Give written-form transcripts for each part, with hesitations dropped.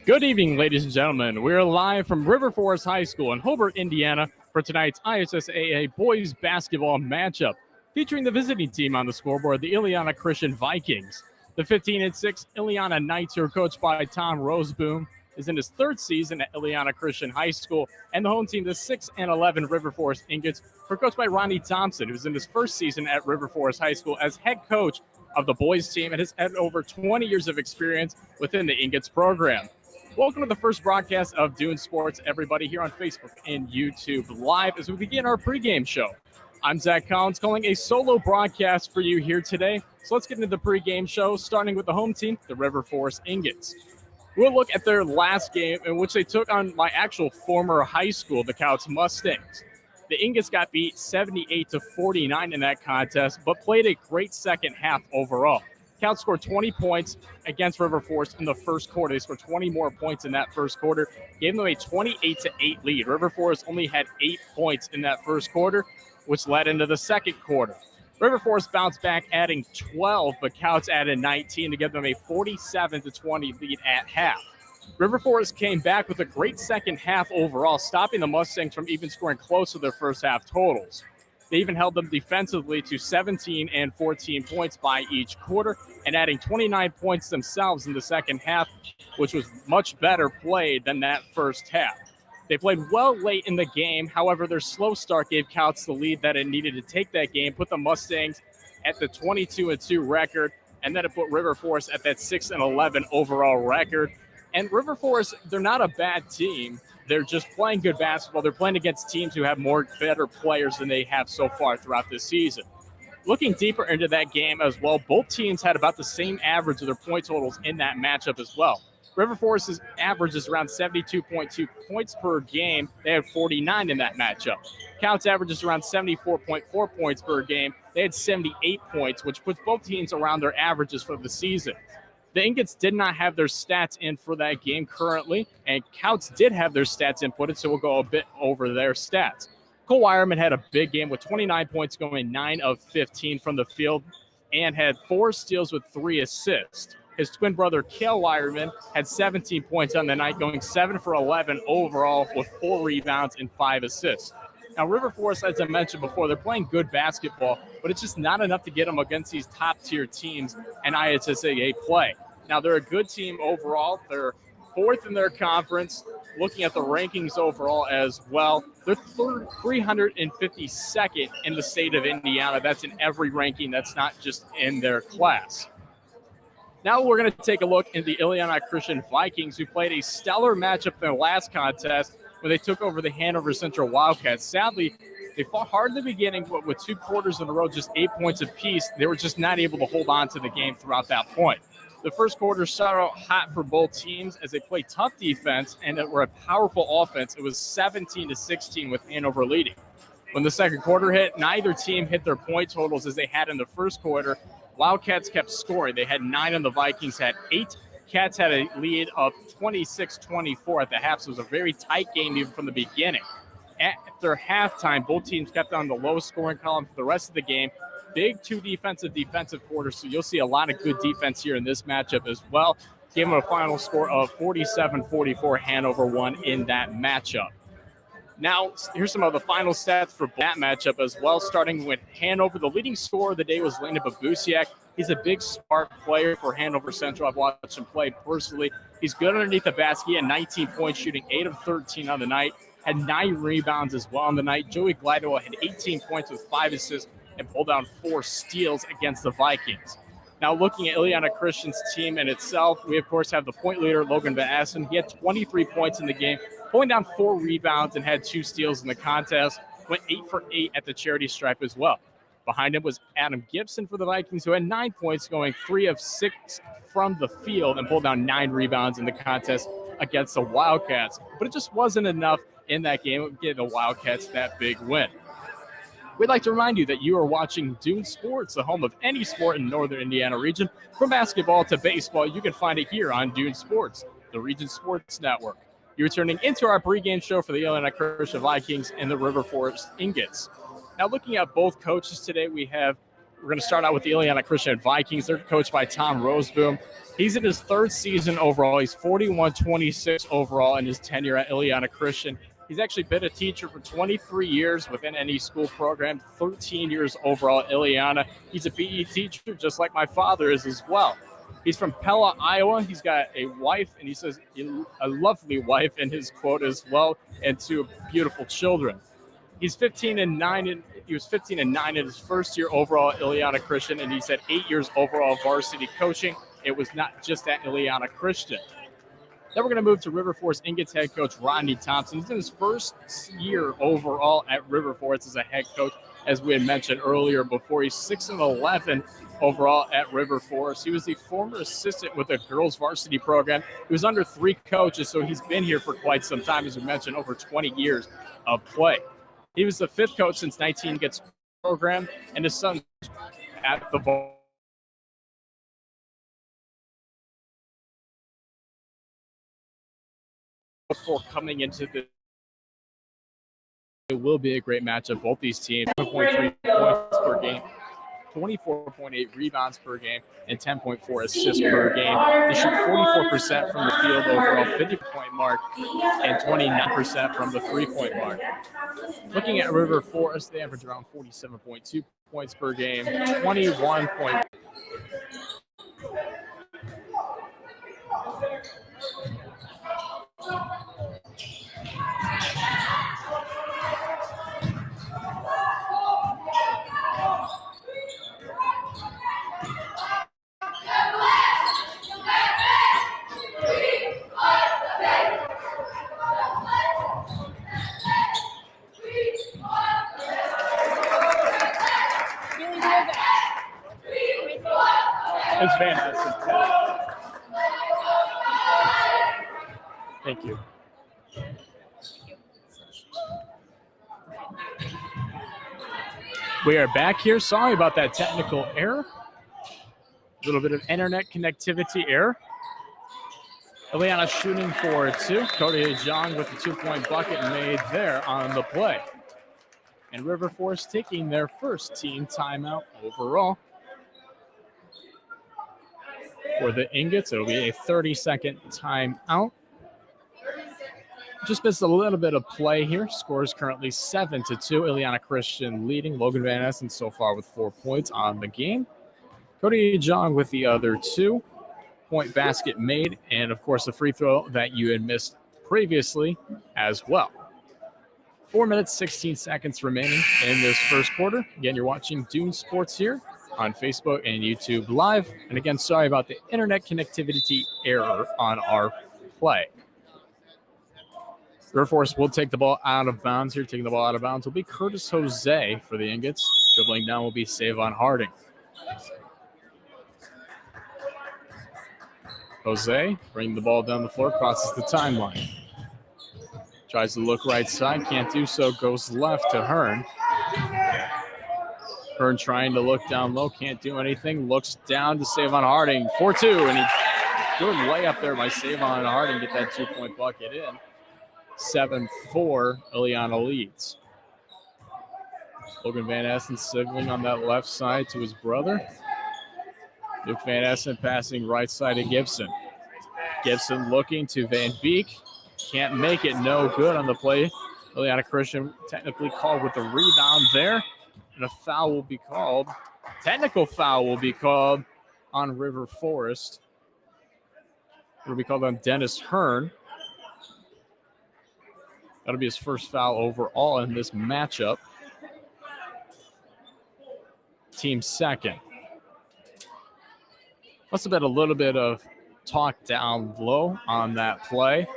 Good evening, ladies and gentlemen. We're live from River Forest High School in Hobart, Indiana for tonight's ISSAA boys basketball matchup featuring the visiting team on the scoreboard, the Illiana Christian Vikings. The 15-6 Illiana Knights, who are coached by Tom Roseboom, is in his third season at Illiana Christian High School, and the home team, the 6-11 River Forest Ingots, who are coached by Ronnie Thompson, who's in his first season at River Forest High School as head coach of the boys team and has had over 20 years of experience within the Ingots program. Welcome to the first broadcast of Dune Sports, everybody, here on Facebook and YouTube Live as we begin our pregame show. I'm Zach Collins, calling a solo broadcast for you here today. So let's get into the pregame show, starting with the home team, the River Forest Ingots. We'll look at their last game in which they took on my actual former high school, the Couts Mustangs. The Ingots got beat 78-49 in that contest, but played a great second half overall. Couts scored 20 points against River Forest in the first quarter. They scored 20 more points in that first quarter, gave them a 28-8 lead. River Forest only had 8 points in that first quarter, which led into the second quarter. River Forest bounced back, adding 12, but Couts added 19 to give them a 47-20 lead at half. River Forest came back with a great second half overall, stopping the Mustangs from even scoring close to their first half totals. They even held them defensively to 17 and 14 points by each quarter and adding 29 points themselves in the second half, which was much better played than that first half. They played well late in the game. However, their slow start gave Couts the lead that it needed to take that game, put the Mustangs at the 22-2 record, and then it put River Forest at that 6-11 overall record. And River Forest, they're not a bad team. They're just playing good basketball. They're playing against teams who have better players than they have so far throughout this season. Looking deeper into that game as well, both teams had about the same average of their point totals in that matchup as well. River Forest's average is around 72.2 points per game. They had 49 in that matchup. Couts average is around 74.4 points per game. They had 78 points, which puts both teams around their averages for the season. The Ingots did not have their stats in for that game currently, and Couts did have their stats inputted, so we'll go a bit over their stats. Cole Wireman had a big game with 29 points, going 9 of 15 from the field, and had 4 steals with 3 assists. His twin brother, Cale Wireman, had 17 points on the night, going 7 for 11 overall with 4 rebounds and 5 assists. Now, River Forest, as I mentioned before, they're playing good basketball, but it's just not enough to get them against these top-tier teams in ISSAA play. Now, they're a good team overall. They're 4th in their conference. Looking at the rankings overall as well, they're 352nd in the state of Indiana. That's in every ranking. That's not just in their class. Now we're going to take a look at the Illiana Christian Vikings, who played a stellar matchup in their last contest when they took over the Hanover Central Wildcats. Sadly, they fought hard in the beginning, but with 2 quarters in a row, just 8 points apiece, they were just not able to hold on to the game throughout that point. The first quarter started out hot for both teams as they played tough defense and it were a powerful offense. It was 17-16 with Hanover leading. When the second quarter hit, neither team hit their point totals as they had in the first quarter. Wildcats kept scoring. They had 9 and the Vikings had 8. Cats had a lead of 26-24 at the half, so it was a very tight game even from the beginning. After halftime, both teams kept on the low scoring column for the rest of the game. Big 2 defensive quarters, so you'll see a lot of good defense here in this matchup as well. Gave them a final score of 47-44. Hanover won in that matchup. Now, here's some of the final stats for that matchup as well, starting with Hanover. The leading scorer of the day was Landon Babusiak. He's a big spark player for Hanover Central. I've watched him play personally. He's good underneath the basket. He had 19 points, shooting 8 of 13 on the night. Had 9 rebounds as well on the night. Joey Gladwell had 18 points with 5 assists and pulled down 4 steals against the Vikings. Now, looking at Illiana Christian's team in itself, we, of course, have the point leader, Logan Van Assen. He had 23 points in the game, pulling down 4 rebounds and had 2 steals in the contest. Went 8 for 8 at the charity stripe as well. Behind him was Adam Gibson for the Vikings, who had 9 points, going 3 of 6 from the field and pulled down 9 rebounds in the contest against the Wildcats. But it just wasn't enough in that game to give the Wildcats that big win. We'd like to remind you that you are watching Dune Sports, the home of any sport in the Northern Indiana region. From basketball to baseball, you can find it here on Dune Sports, the Region Sports Network. You're turning into our pregame show for the Illiana Christian Vikings and the River Forest Ingots. Now, looking at both coaches today, we have We're going to start out with the Illiana Christian Vikings. They're coached by Tom Roseboom. He's in his third season overall. He's 41-26 overall in his tenure at Illiana Christian. He's actually been a teacher for 23 years within any school program, 13 years overall at Illiana. He's a PE teacher just like my father is as well. He's from Pella, Iowa. He's got a wife, and he says a lovely wife in his quote as well, and two beautiful children. He's 15-9. He was 15-9 in his first year overall at Illiana Christian, and he's had 8 years overall varsity coaching. It was not just at Illiana Christian. Then we're going to move to River Forest Ingots head coach Rodney Thompson. He's in his first year overall at River Forest as a head coach, as we had mentioned earlier before. He's 6-11 overall at River Forest. He was the former assistant with the girls varsity program. He was under 3 coaches, so he's been here for quite some time, as we mentioned, over 20 years of play. He was the 5th coach since 19 gets program, and his son at the before coming into the. It will be a great matchup. Both these teams, 7.3 points per game, 24.8 rebounds per game, and 10.4 assists per game. They shoot 44% from the field overall, 50-point mark, and 29% from the 3-point mark. Looking at River Forest, they average around 47.2 points per game, 21 point. It's fantastic. Thank you. We are back here. Sorry about that technical error. A little bit of internet connectivity error. Illiana shooting for 2. Cody Jong with the 2-point bucket made there on the play. And River Forest taking their first team timeout overall. For the Ingots, it'll be a 30-second timeout. Just missed a little bit of play here. Score is currently 7-2. Illiana Christian leading. Logan Van Essen so far with 4 points on the game. Cody Jong with the other 2-point basket made. And, of course, the free throw that you had missed previously as well. 4 minutes, 16 seconds remaining in this first quarter. Again, you're watching Dune Sports here on Facebook and YouTube Live. And again, sorry about the internet connectivity error on our play. River Forest will take the ball out of bounds here. Taking the ball out of bounds will be Curtis Jose for the Ingots. Dribbling down will be Savon Harding. Jose bringing the ball down the floor, crosses the timeline. Tries to look right side, can't do so, goes left to Hearn. Hearn trying to look down low, can't do anything. Looks down to Savon Harding, 4-2, and he good layup there by Savon Harding, get that 2-point bucket in. 7-4, Illiana leads. Logan Van Essen signaling on that left side to his brother. Luke Van Essen passing right side to Gibson. Gibson looking to Van Beek. Can't make it, no good on the play. Illiana Christian technically called with the rebound there. And a foul will be called. Technical foul will be called on River Forest. It will be called on Dennis Hearn. That'll be his first foul overall in this matchup. Team second. Must have been a little bit of talk down low on that play.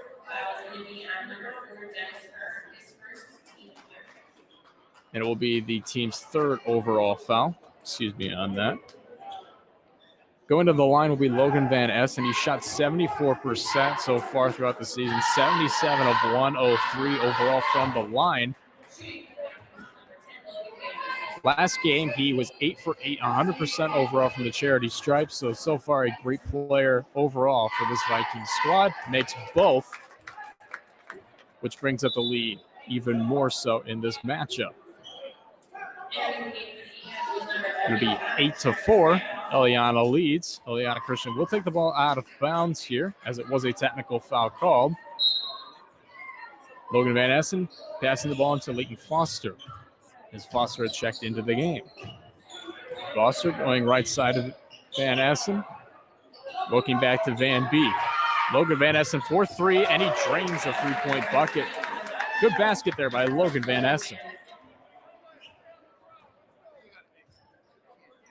And it will be the team's third overall foul. Excuse me on that. Going to the line will be Logan Van Essen. He shot 74% so far throughout the season. 77 of 103 overall from the line. Last game, he was 8 for 8, 100% overall from the charity stripe. So far, a great player overall for this Vikings squad. Makes both, which brings up the lead even more so in this matchup. It'll be 8-4. Illiana leads. Illiana Christian will take the ball out of bounds here as it was a technical foul called. Logan Van Essen passing the ball into Leighton Foster as Foster had checked into the game. Foster going right side of Van Essen. Looking back to Van Beek. Logan Van Essen for 3, and he drains a 3-point bucket. Good basket there by Logan Van Essen.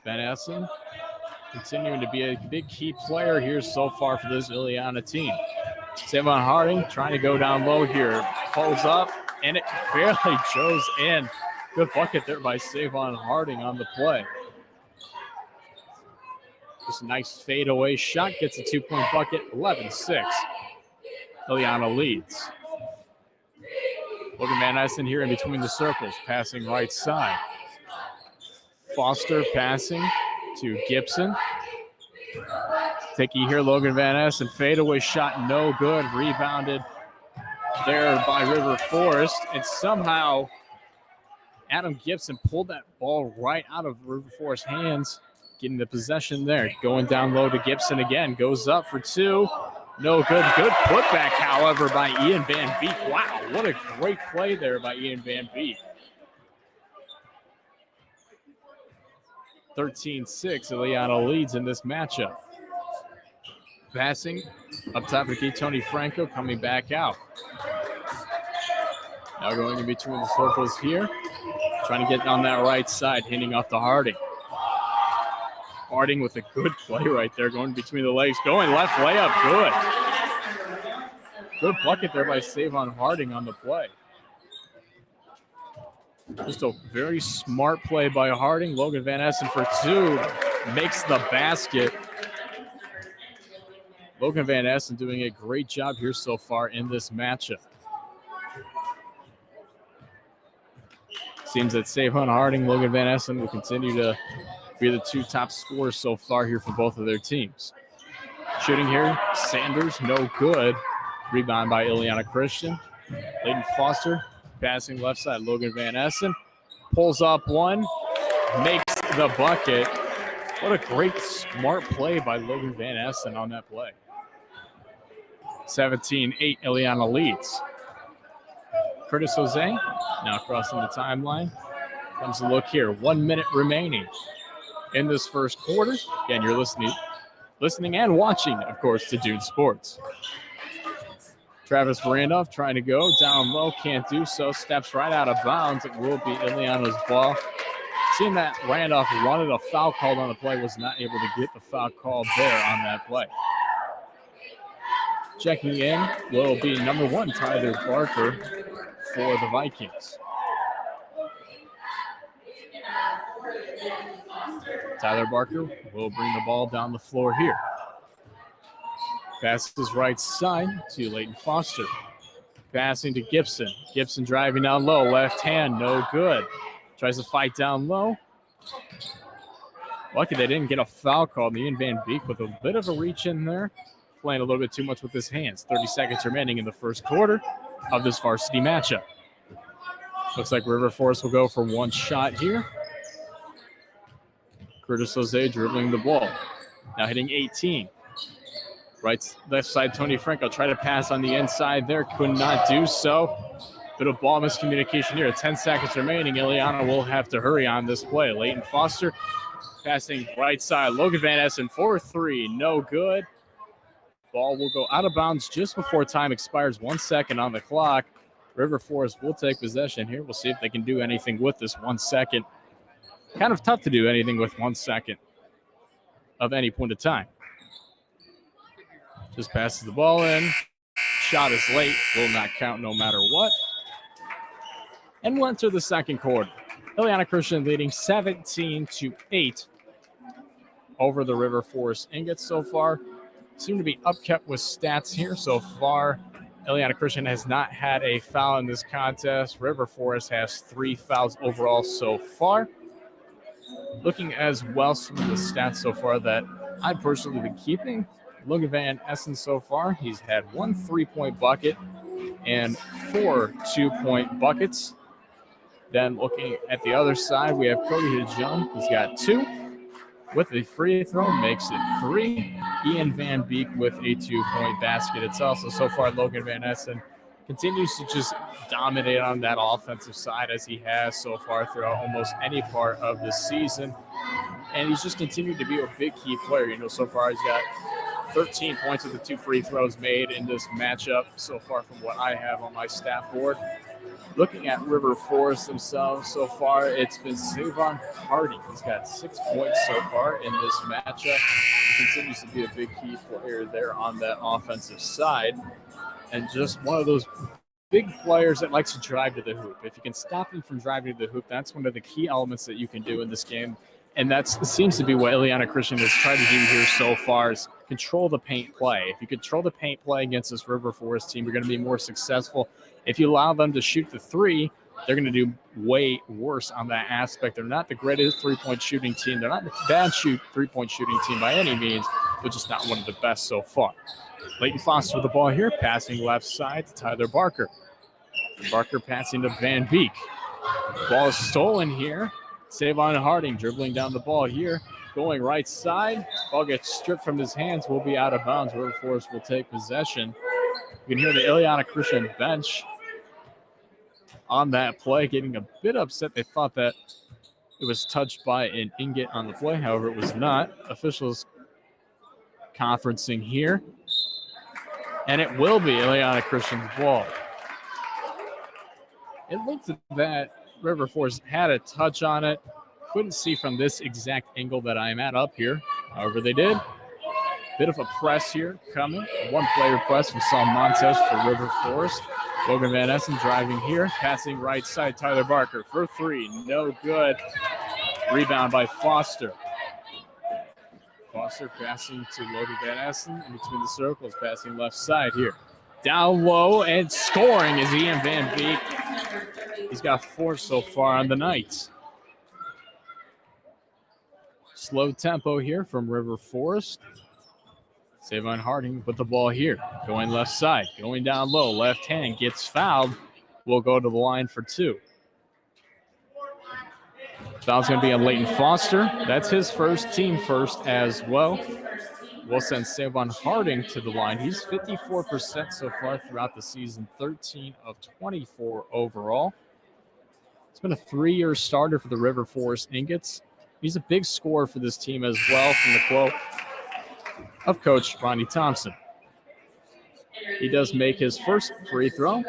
Van Essen continuing to be a big key player here so far for this Illiana team. Savon Harding trying to go down low here. Pulls up, and it barely goes in. Good bucket there by Savon Harding on the play. Just a nice fadeaway shot. Gets a 2-point bucket, 11-6. Illiana leads. Logan Van Essen here in between the circles, passing right side. Foster passing to Gibson. Ticky here, Logan Van Essen. Fadeaway shot, no good. Rebounded there by River Forest. And somehow Adam Gibson pulled that ball right out of River Forest's hands, getting the possession there. Going down low to Gibson again. Goes up for 2. No good. Good putback, however, by Ian Van Beek. Wow, what a great play there by Ian Van Beek. 13-6, Illiana leads in this matchup. Passing up top of Tony Franco, coming back out. Now going in between the circles here. Trying to get on that right side, hitting off to Harding. Harding with a good play right there, going between the legs. Going left layup, good. Good bucket there by Savon Harding on the play. Just a very smart play by Harding. Logan Van Essen for 2. Makes the basket. Logan Van Essen doing a great job here so far in this matchup. Seems that Savon Harding, Logan Van Essen will continue to be the 2 top scorers so far here for both of their teams. Shooting here, Sanders, no good. Rebound by Illiana Christian. Leighton Foster passing left side. Logan Van Essen pulls up 1, makes the bucket. What a great, smart play by Logan Van Essen on that play. 17-8, Illiana leads. Curtis Jose now crossing the timeline. Comes a look here. 1 minute remaining in this first quarter. Again, you're listening and watching, of course, to Dude Sports. Travis Randolph trying to go down low, can't do so. Steps right out of bounds. It will be Illiana's ball. Seeing that Randolph wanted a foul called on the play, was not able to get the foul called there on that play. Checking in will be number 1, Tyler Barker for the Vikings. Tyler Barker will bring the ball down the floor here. Passes right side to Leighton Foster. Passing to Gibson. Gibson driving down low. Left hand, no good. Tries to fight down low. Lucky they didn't get a foul called. Ian Van Beek with a bit of a reach in there. Playing a little bit too much with his hands. 30 seconds remaining in the first quarter of this varsity matchup. Looks like River Forest will go for 1 shot here. Curtis Jose dribbling the ball. Now hitting 18. Left side, Tony Franco tried to pass on the inside there. Could not do so. Bit of ball miscommunication here. 10 seconds remaining. Illiana will have to hurry on this play. Leighton Foster passing right side. Logan Van Essen for 3. No good. Ball will go out of bounds just before time expires. 1 second on the clock. River Forest will take possession here. We'll see if they can do anything with this 1 second. Kind of tough to do anything with 1 second of any point of time. Just passes the ball in. Shot is late. Will not count no matter what. And we'll enter the second quarter. Illiana Christian leading 17-8 over the River Forest Ingots so far. Seem to be upkept with stats here so far. Illiana Christian has not had a foul in this contest. River Forest has 3 fouls overall so far. Looking as well some of the stats so far that I've personally been keeping. Logan Van Essen so far, he's had 1 3-point bucket and 4 2-point buckets. Then looking at the other side, we have Cody Hijung. He's got 2 with a free throw, makes it 3. Ian Van Beek with a 2-point basket. It's also so far Logan Van Essen continues to just dominate on that offensive side as he has so far throughout almost any part of the season. And he's just continued to be a big key player. So far he's got 13 points with the 2 free throws made in this matchup so far from what I have on my stat board. Looking at River Forest themselves so far, it's been Savon Harding. He's got 6 points so far in this matchup. He continues to be a big key player there on that offensive side. And just one of those big players that likes to drive to the hoop. If you can stop him from driving to the hoop, that's one of the key elements that you can do in this game. And that seems to be what Illiana Christian has tried to do here so far is control the paint play. If you control the paint play against this River Forest team, you're going to be more successful. If you allow them to shoot the 3, they're going to do way worse on that aspect. They're not the greatest three-point shooting team. They're not the bad three-point shooting team by any means, but just not one of the best so far. Leighton Foster with the ball here, passing left side to Tyler Barker. Barker passing to Van Beek. Ball is stolen here. Savon Harding dribbling down the ball here, going right side. Ball gets stripped from his hands, will be out of bounds. River Forest will take possession. You can hear the Illiana Christian bench on that play, getting a bit upset. They thought that it was touched by an ingot on the play. However, it was not. Officials conferencing here. And it will be Illiana Christian's ball. It looked that River Forest had a touch on it. Couldn't see from this exact angle that I'm at up here. However, they did. Bit of a press here coming. One player press from Saul Montes for River Forest. Logan Van Essen driving here. Passing right side, Tyler Barker for 3. No good. Rebound by Foster. Foster passing to Logan Van Essen in between the circles. Passing left side here. Down low and scoring is Ian Van Beek. He's got 4 so far on the night. Slow tempo here from River Forest. Savon Harding with the ball here. Going left side. Going down low. Left hand gets fouled. Will go to the line for 2. Foul's going to be on Leighton Foster. That's his first, team first as well. We'll send Savon Harding to the line. He's 54% so far throughout the season. 13 of 24 overall. It's been a 3-year starter for the River Forest Ingots. He's a big scorer for this team as well, from the quote of Coach Ronnie Thompson. He does make his first free throw.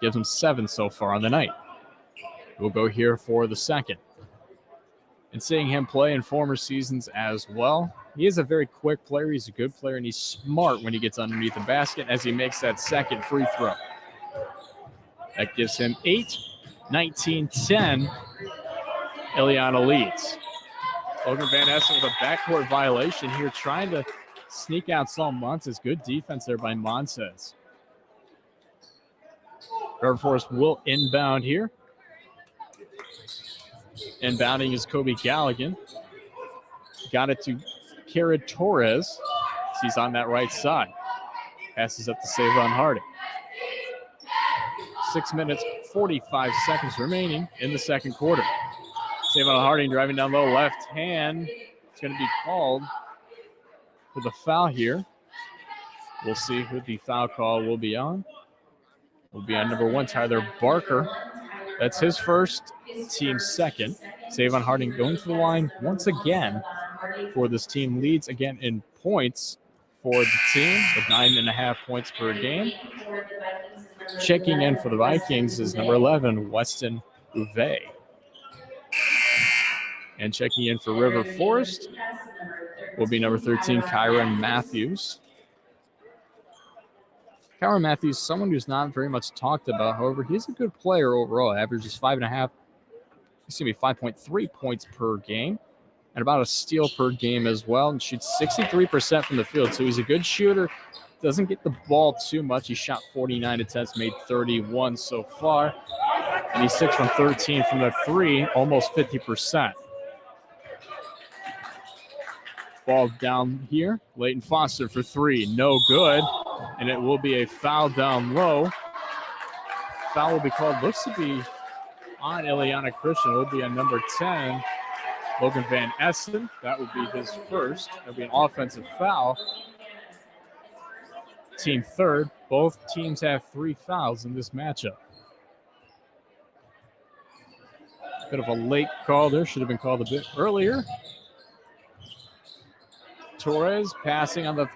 Gives him 7 so far on the night. We'll go here for the second. And seeing him play in former seasons as well, he is a very quick player. He's a good player, and he's smart when he gets underneath the basket as he makes that second free throw. That gives him 8, 19-10. Illiana leads. Logan Van Essen with a backcourt violation here, trying to sneak out Saul Montes. Good defense there by Montes. River Forest will inbound here. Inbounding is Kobe Galligan. Got it to Kara Torres. He's on that right side. Passes up to Savon Harding. 6 minutes, 45 seconds remaining in the second quarter. Savon Harding driving down low, left hand. It's going to be called for the foul here. We'll see who the foul call will be on. Will be on number 1, Tyler Barker. That's his first, team second. Savon Harding going to the line once again for this team. Leads again in points for the team with 9.5 points per game. Checking in for the Vikings is number 11, Weston Uve. And checking in for River Forest will be number 13, Kyron Matthews. Kyron Matthews, someone who's not very much talked about. However, he's a good player overall. Averages 5.3 points per game and about a steal per game as well. And shoots 63% from the field. So he's a good shooter. Doesn't get the ball too much. He shot 49 attempts, made 31 so far. And he's 6 from 13 from the 3, almost 50%. Ball down here. Leighton Foster for 3. No good. And it will be a foul down low. foul will be called. Looks to be on Illiana Christian. It will be on number 10, Logan Van Essen. That would be his first. That would be an offensive foul. Team third. Both teams have 3 fouls in this matchup. Bit of a late call there. Should have been called a bit earlier. Torres passing on the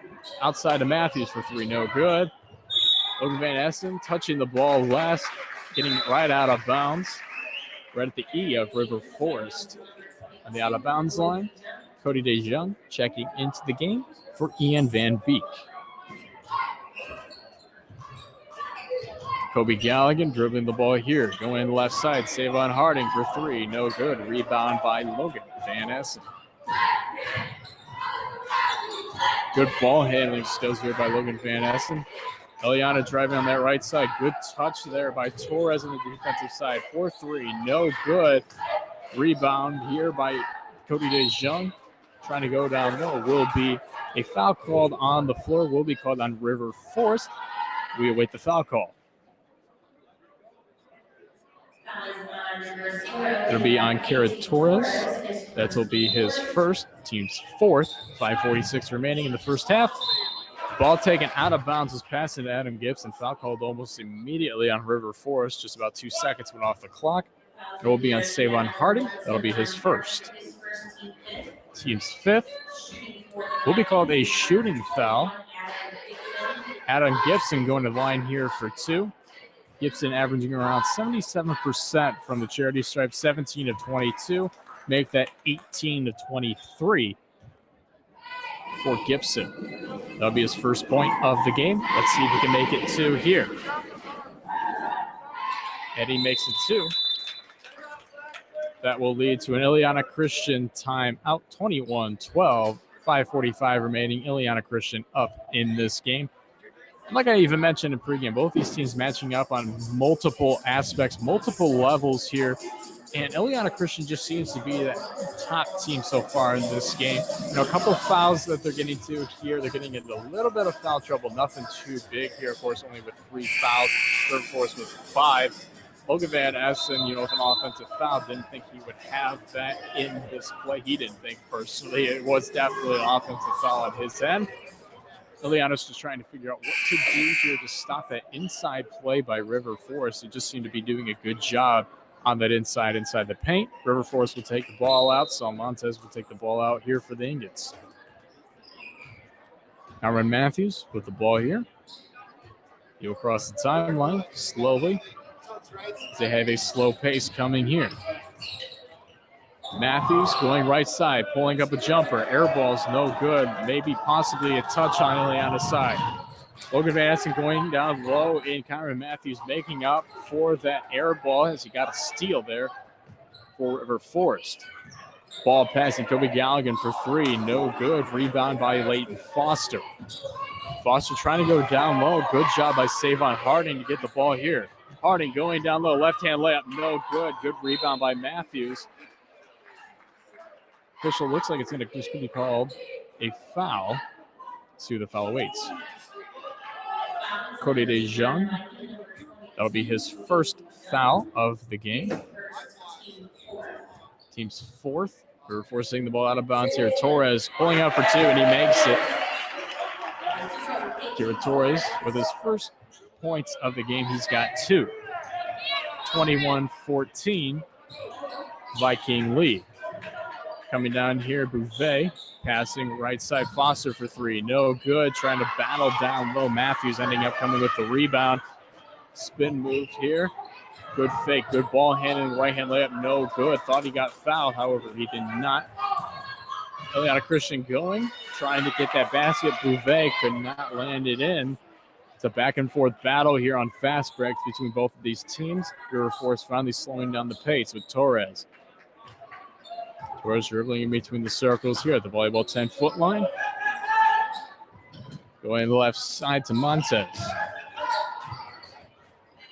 outside of Matthews for 3. No good. Logan Van Essen touching the ball last, getting it right out of bounds. Right at the E of River Forest. On the out of bounds line, Cody DeJong checking into the game for Ian Van Beek. Kobe Galligan dribbling the ball here. Going to the left side. Savon Harding for 3. No good. Rebound by Logan Van Essen. Good ball handling skills here by Logan Van Essen. Illiana driving on that right side. Good touch there by Torres on the defensive side. 4-3. No good. Rebound here by Cody DeJong. Trying to go down low. Will be a foul called on the floor. Will be called on River Forest. We await the foul call. It'll be on Carrot Torres. That will be his first, team's fourth. 5:46 remaining in the first half. Ball taken out of bounds was passed to Adam Gibson. Foul called almost immediately on River Forest. Just about 2 seconds went off the clock. It will be on Savon Harding. That'll be his first. Team's fifth will be called a shooting foul. Adam Gibson going to the line here for 2. Gibson averaging around 77% from the charity stripe, 17 of 22. Make that 18 to 23 for Gibson. That'll be his first point of the game. Let's see if he can make it 2 here. Eddie makes it 2. That will lead to an Illiana Christian timeout, 21-12, 5:45 remaining. Illiana Christian up in this game. Like I even mentioned in pregame, both these teams matching up on multiple aspects, multiple levels here. And Illiana Christian just seems to be that top team so far in this game. You know, a couple of fouls that they're getting to here. They're getting into a little bit of foul trouble. Nothing too big here, of course, only with 3 fouls. Third force with 5. Logan Van Essen, you know, with an offensive foul, didn't think he would have that in his play. He didn't think personally. It was definitely an offensive foul on his end. Illiana's just trying to figure out what to do here to stop that inside play by River Forest. They just seem to be doing a good job on that inside the paint. River Forest will take the ball out. So Montez will take the ball out here for the Ingots. Cameron Matthews with the ball here. He'll cross the timeline slowly. They have a slow pace coming here. Matthews going right side, pulling up a jumper. Air ball's no good. Maybe possibly a touch on Illiana's side. Logan Van Essen going down low, and Cameron Matthews making up for that air ball as he got a steal there for River Forest. Ball passing Kobe Galligan for 3. No good. Rebound by Leighton Foster. Foster trying to go down low. Good job by Savon Harding to get the ball here. Harding going down low. Left-hand layup. No good. Good rebound by Matthews. Official looks like it's going to just be called a foul. Let's see who the foul awaits. Cody DeJong. That'll be his first foul of the game. Team's fourth. We're forcing the ball out of bounds here. Torres pulling out for 2, and he makes it. Kira Torres with his first points of the game. He's got 2. 21-14 Viking lead. Coming down here, Bouvet passing right side. Foster for 3. No good. Trying to battle down low. Matthews ending up coming with the rebound. Spin move here. Good fake. Good ball handling. Right hand layup. No good. Thought he got fouled. However, he did not. Illiana Christian going. Trying to get that basket. Bouvet could not land it in. It's a back and forth battle here on fast breaks between both of these teams. River Forest finally slowing down the pace with Torres. Torres dribbling in between the circles here at the volleyball 10-foot line. Going to the left side to Montez.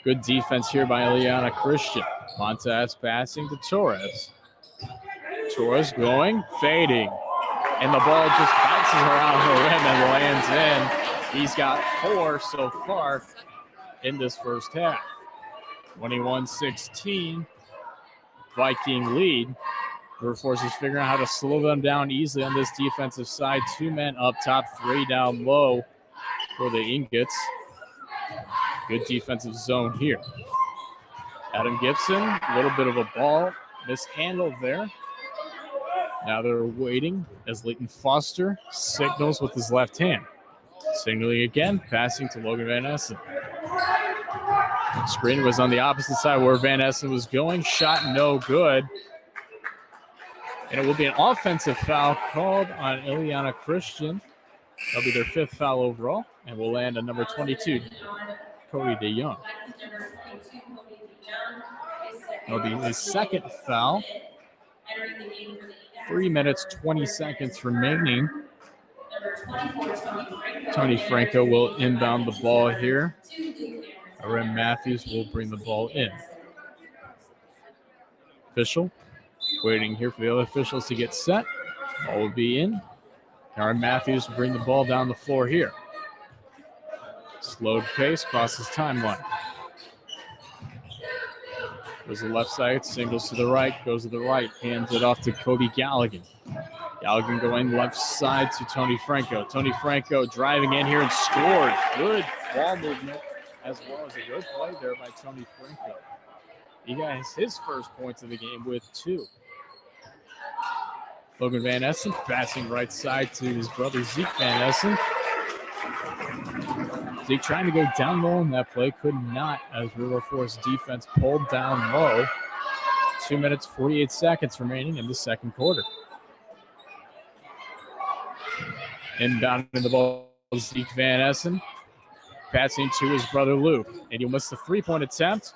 Good defense here by Illiana Christian. Montez passing to Torres. Torres going, fading. And the ball just bounces around the rim and lands in. He's got 4 so far in this first half. 21-16. Viking lead. River Forest is figuring out how to slow them down easily on this defensive side. 2 men up top, 3 down low for the Ingots. Good defensive zone here. Adam Gibson, a little bit of a ball mishandled there. Now they're waiting as Leighton Foster signals with his left hand. Signaling again, passing to Logan Van Essen. Screen was on the opposite side where Van Essen was going. Shot no good. And it will be an offensive foul called on Illiana Christian. That'll be their 5th foul overall, and will land on number 22, Cody DeYoung. That'll be his 2nd foul. 3 minutes, 20 seconds remaining. Tony Franco will inbound the ball here. Aaron Matthews will bring the ball in. Official waiting here for the other officials to get set. Ball will be in. Aaron Matthews will bring the ball down the floor here. Slowed pace, crosses timeline. Goes to the left side, singles to the right, goes to the right, hands it off to Cody Galligan. Galligan going left side to Tony Franco. Tony Franco driving in here and scores. Good ball movement as well as a good play there by Tony Franco. He got his first points of the game with 2. Logan Van Essen passing right side to his brother Zeke Van Essen. Zeke trying to go down low in that play, could not as River Forest defense pulled down low. 2 minutes, 48 seconds remaining in the second quarter. Inbound in the ball, Zeke Van Essen passing to his brother Luke. And he'll miss the 3-point attempt.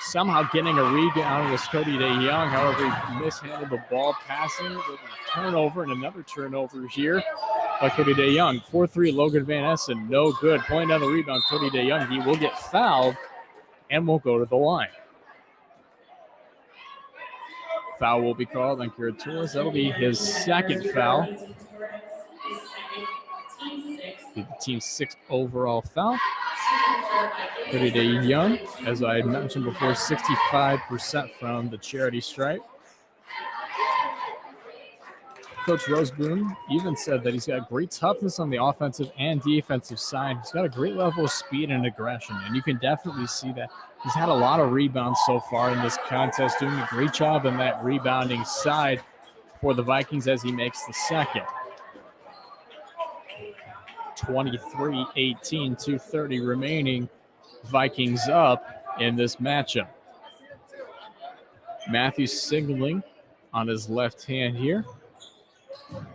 Somehow getting a rebound was Cody DeYoung. However, he mishandled the ball passing with a turnover and another turnover here by Cody DeYoung. 4-3 Logan Van Essen, no good. Pulling down the rebound, Cody DeYoung. He will get fouled and will go to the line. Foul will be called on Kira Torres. That'll be his 2nd foul. The team's 6th overall foul. Cody DeYoung, as I mentioned before, 65% from the charity stripe. Coach Roseboom even said that he's got great toughness on the offensive and defensive side. He's got a great level of speed and aggression, and you can definitely see that. He's had a lot of rebounds so far in this contest, doing a great job on that rebounding side for the Vikings as he makes the 2nd. 23-18, 2:30 remaining. Vikings up in this matchup. Matthews signaling on his left hand here.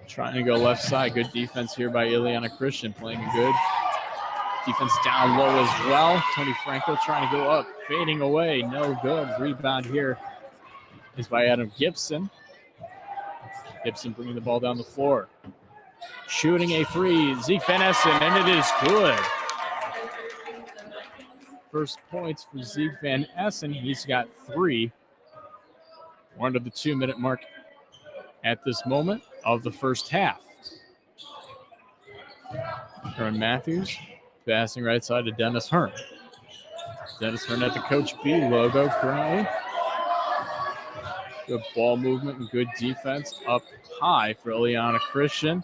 Trying to go left side. Good defense here by Illiana Christian. Playing good. Defense down low as well. Tony Franco trying to go up. Fading away. No good. Rebound here is by Adam Gibson. Gibson bringing the ball down the floor. Shooting a 3. Zeke Van Essen, and it is good. First points for Zeke Van Essen. He's got 3. We're under the 2-minute mark at this moment of the first half. Aaron Matthews passing right side to Dennis Hearn. Dennis Hearn at the Coach B logo currently. Good ball movement and good defense up high for Illiana Christian.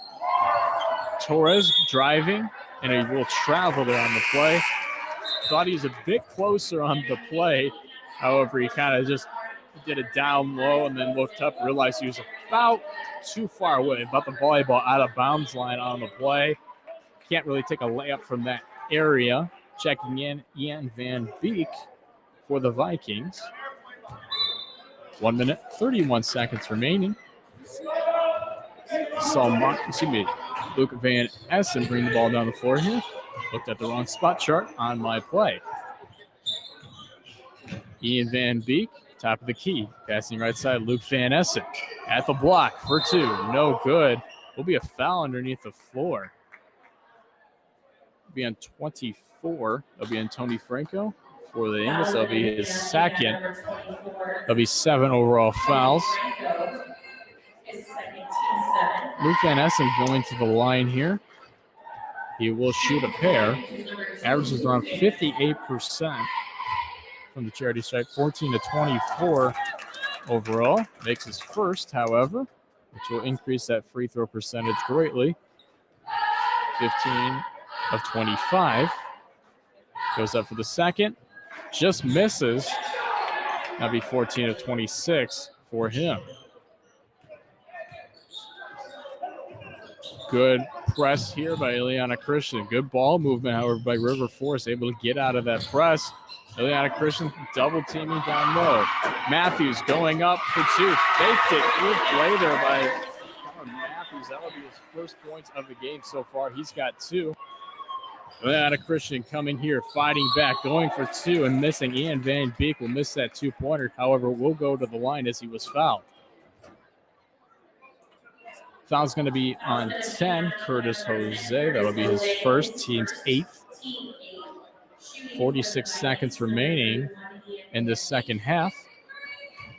Torres driving, and he will travel there on the play. Thought he was a bit closer on the play. However, he kind of just did it down low and then looked up, realized he was about too far away, about the volleyball out of bounds line on the play. Can't really take a layup from that area. Checking in, Ian Van Beek for the Vikings. 1 minute, 31 seconds remaining. Luke Van Essen bring the ball down the floor here. Looked at the wrong spot chart on my play. Ian Van Beek, top of the key. Passing right side, Luke Van Essen at the block for 2. No good. Will be a foul underneath the floor. Will be on 24. That'll be on Tony Franco for the Ingles. That'll be his 2nd. That'll be 7 overall fouls. Luke Van Essen going to the line here. He will shoot a pair. Averages around 58% from the charity stripe, 14-24 overall. Makes his first, however, which will increase that free throw percentage greatly. 15 of 25. Goes up for the second. Just misses. That'll be 14 of 26 for him. Good press here by Illiana Christian. Good ball movement, however, by River Forest, able to get out of that press. Illiana Christian double teaming down low. Matthews going up for two. Faked it. Good play there by Matthews. That will be his first points of the game so far. He's got 2. Illiana Christian coming here, fighting back, going for 2 and missing. Ian Van Beek will miss that 2-pointer. However, will go to the line as he was fouled. Foul's going to be on 10, Curtis Jose. That'll be his first, team's 8th. 46 seconds remaining in the second half.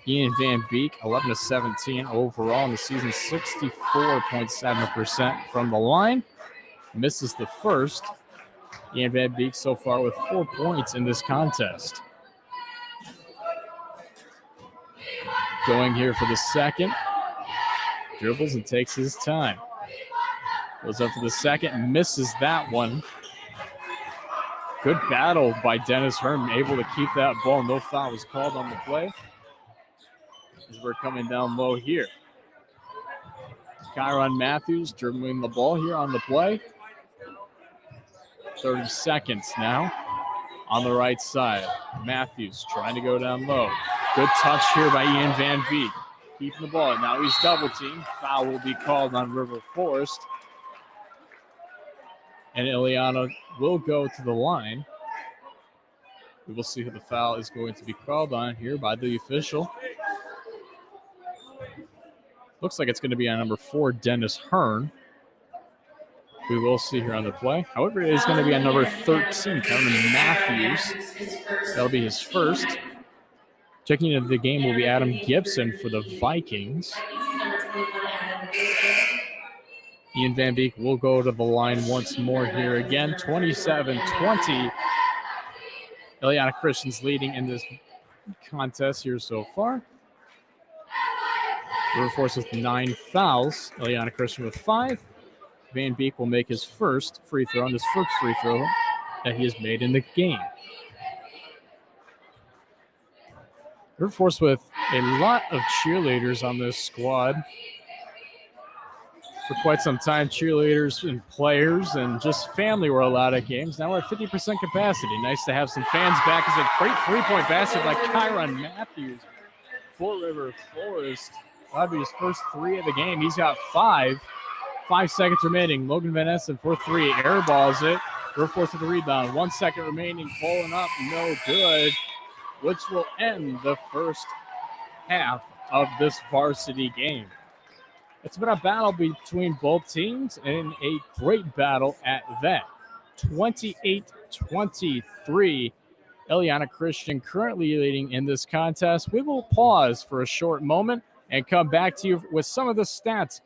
Ian Van Beek, 11 of 17 overall in the season, 64.7% from the line. Misses the first. Ian Van Beek so far with 4 points in this contest. Going here for the second. Dribbles and takes his time. Goes up for the second, misses that one. Good battle by Dennis Hearn, able to keep that ball. No foul was called on the play. As we're coming down low here. Kyron Matthews dribbling the ball here on the play. 30 seconds now on the right side. Matthews trying to go down low. Good touch here by Ian Van Beek. Keeping the ball. Now he's double teamed. Foul will be called on River Forest. And Illiana will go to the line. We will see who the foul is going to be called on here by the official. Looks like it's going to be on number 4, Dennis Hearn. We will see here on the play. However, it is going to be on number 13, Cameron Matthews. That'll be his first. Checking into the game will be Adam Gibson for the Vikings. Ian Van Beek will go to the line once more here again. 27-20. Illiana Christian's leading in this contest here so far. River Forest with 9 fouls. Illiana Christian with 5. Van Beek will make his first free throw on this first free throw that he has made in the game. River Forest with a lot of cheerleaders on this squad. For quite some time, cheerleaders and players and just family were allowed at games. Now we're at 50% capacity. Nice to have some fans back. As a great three-point basket by Kyron Matthews for River Forest. That'll be his first 3 of the game. He's got 5. 5 seconds remaining. Logan Van Essen for 3. Airballs it. River Forest with the rebound. 1 second remaining. Pulling up. No good. Which will end the first half of this varsity game. It's been a battle between both teams and a great battle at that. 28-23. Illiana Christian currently leading in this contest. We will pause for a short moment and come back to you with some of the stats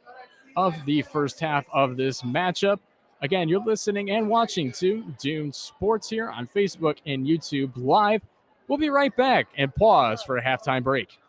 of the first half of this matchup. Again, you're listening and watching to Dune Sports here on Facebook and YouTube Live. We'll be right back and pause for a halftime break.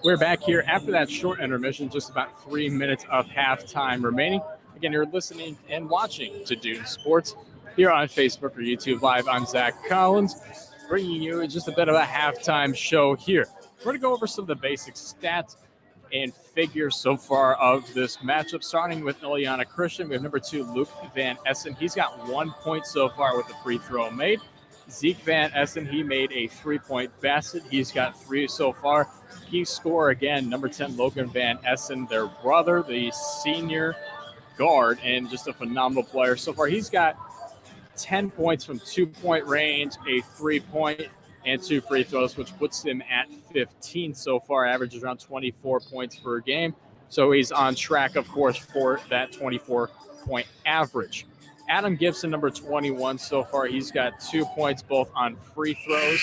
We're back here after that short intermission, just about 3 minutes of halftime remaining. Again, you're listening and watching to Dune Sports here on Facebook or YouTube Live. I'm Zach Collins, bringing you just a bit of a halftime show here. We're going to go over some of the basic stats and figures so far of this matchup, starting with Illiana Christian. We have number 2, Luke Van Essen. He's got 1 point so far with the free throw made. Zeke Van Essen, he made a 3-point basket. He's got 3 so far. Key scorer again, number 10, Logan Van Essen, their brother, the senior guard, and just a phenomenal player so far. He's got 10 points from 2-point range, a 3-point, and 2 free throws, which puts him at 15 so far, averages around 24 points per game. So he's on track, of course, for that 24-point average. Adam Gibson, number 21 so far. He's got 2 points both on free throws.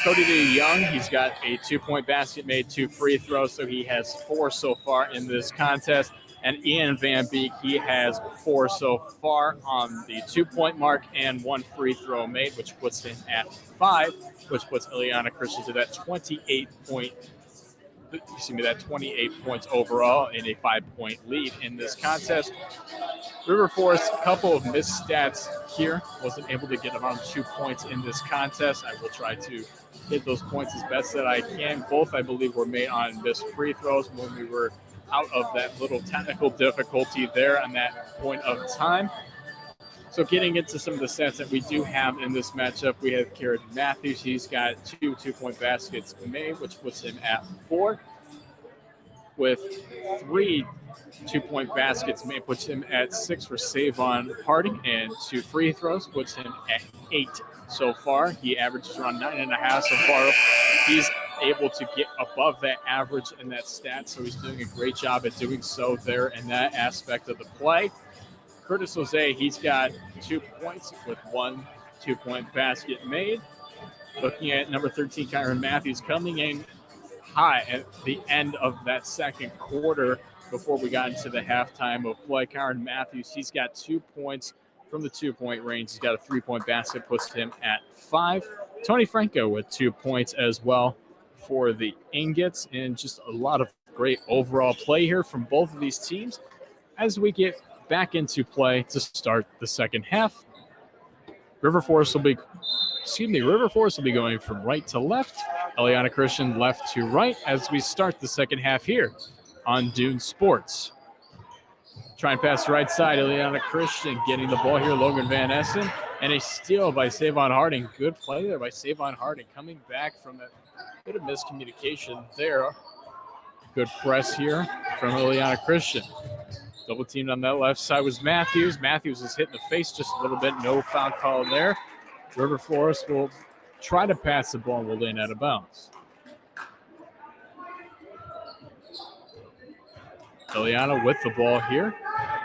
Cody DeYoung, he's got a 2-point basket made, 2 free throws, so he has 4 so far in this contest. And Ian Van Beek, he has 4 so far on the 2-point mark and 1 free throw made, which puts him at 5, which puts Illiana Christian to that 28 points overall in a 5-point lead in this contest. River Forest, a couple of missed stats here. Wasn't able to get around 2 points in this contest. I will try to hit those points as best that I can. Both, I believe, were made on missed free throws when we were out of that little technical difficulty there on that point of time. So getting into some of the stats that we do have in this matchup, we have Karen Matthews. He's got 2 2-point baskets made, which puts him at 4. With 3 2-point baskets made, puts him at 6 for Savon Harding, and 2 free throws puts him at 8 so far. He averages around 9.5 so far. He's able to get above that average in that stat, so he's doing a great job at doing so there in that aspect of the play. Curtis Jose, he's got 2 points with 1 2-point basket made. Looking at number 13, Kyron Matthews, coming in high at the end of that second quarter before we got into the halftime of play. Kyron Matthews, he's got 2 points from the 2-point range. He's got a 3-point basket, puts him at 5. Tony Franco with 2 points as well for the Ingots, and just a lot of great overall play here from both of these teams as we get back into play to start the second half. River Forest will be going from right to left. Illiana Christian left to right as we start the second half here on Dune Sports. Try and pass the right side. Illiana Christian getting the ball here. Logan Van Essen, and a steal by Savon Harding. Good play there by Savon Harding, coming back from a bit of miscommunication there. Good press here from Illiana Christian. Double teamed on that left side was Matthews. Matthews is hit in the face just a little bit. No foul call there. River Forest will try to pass the ball and will land out of bounds. Illiana with the ball here.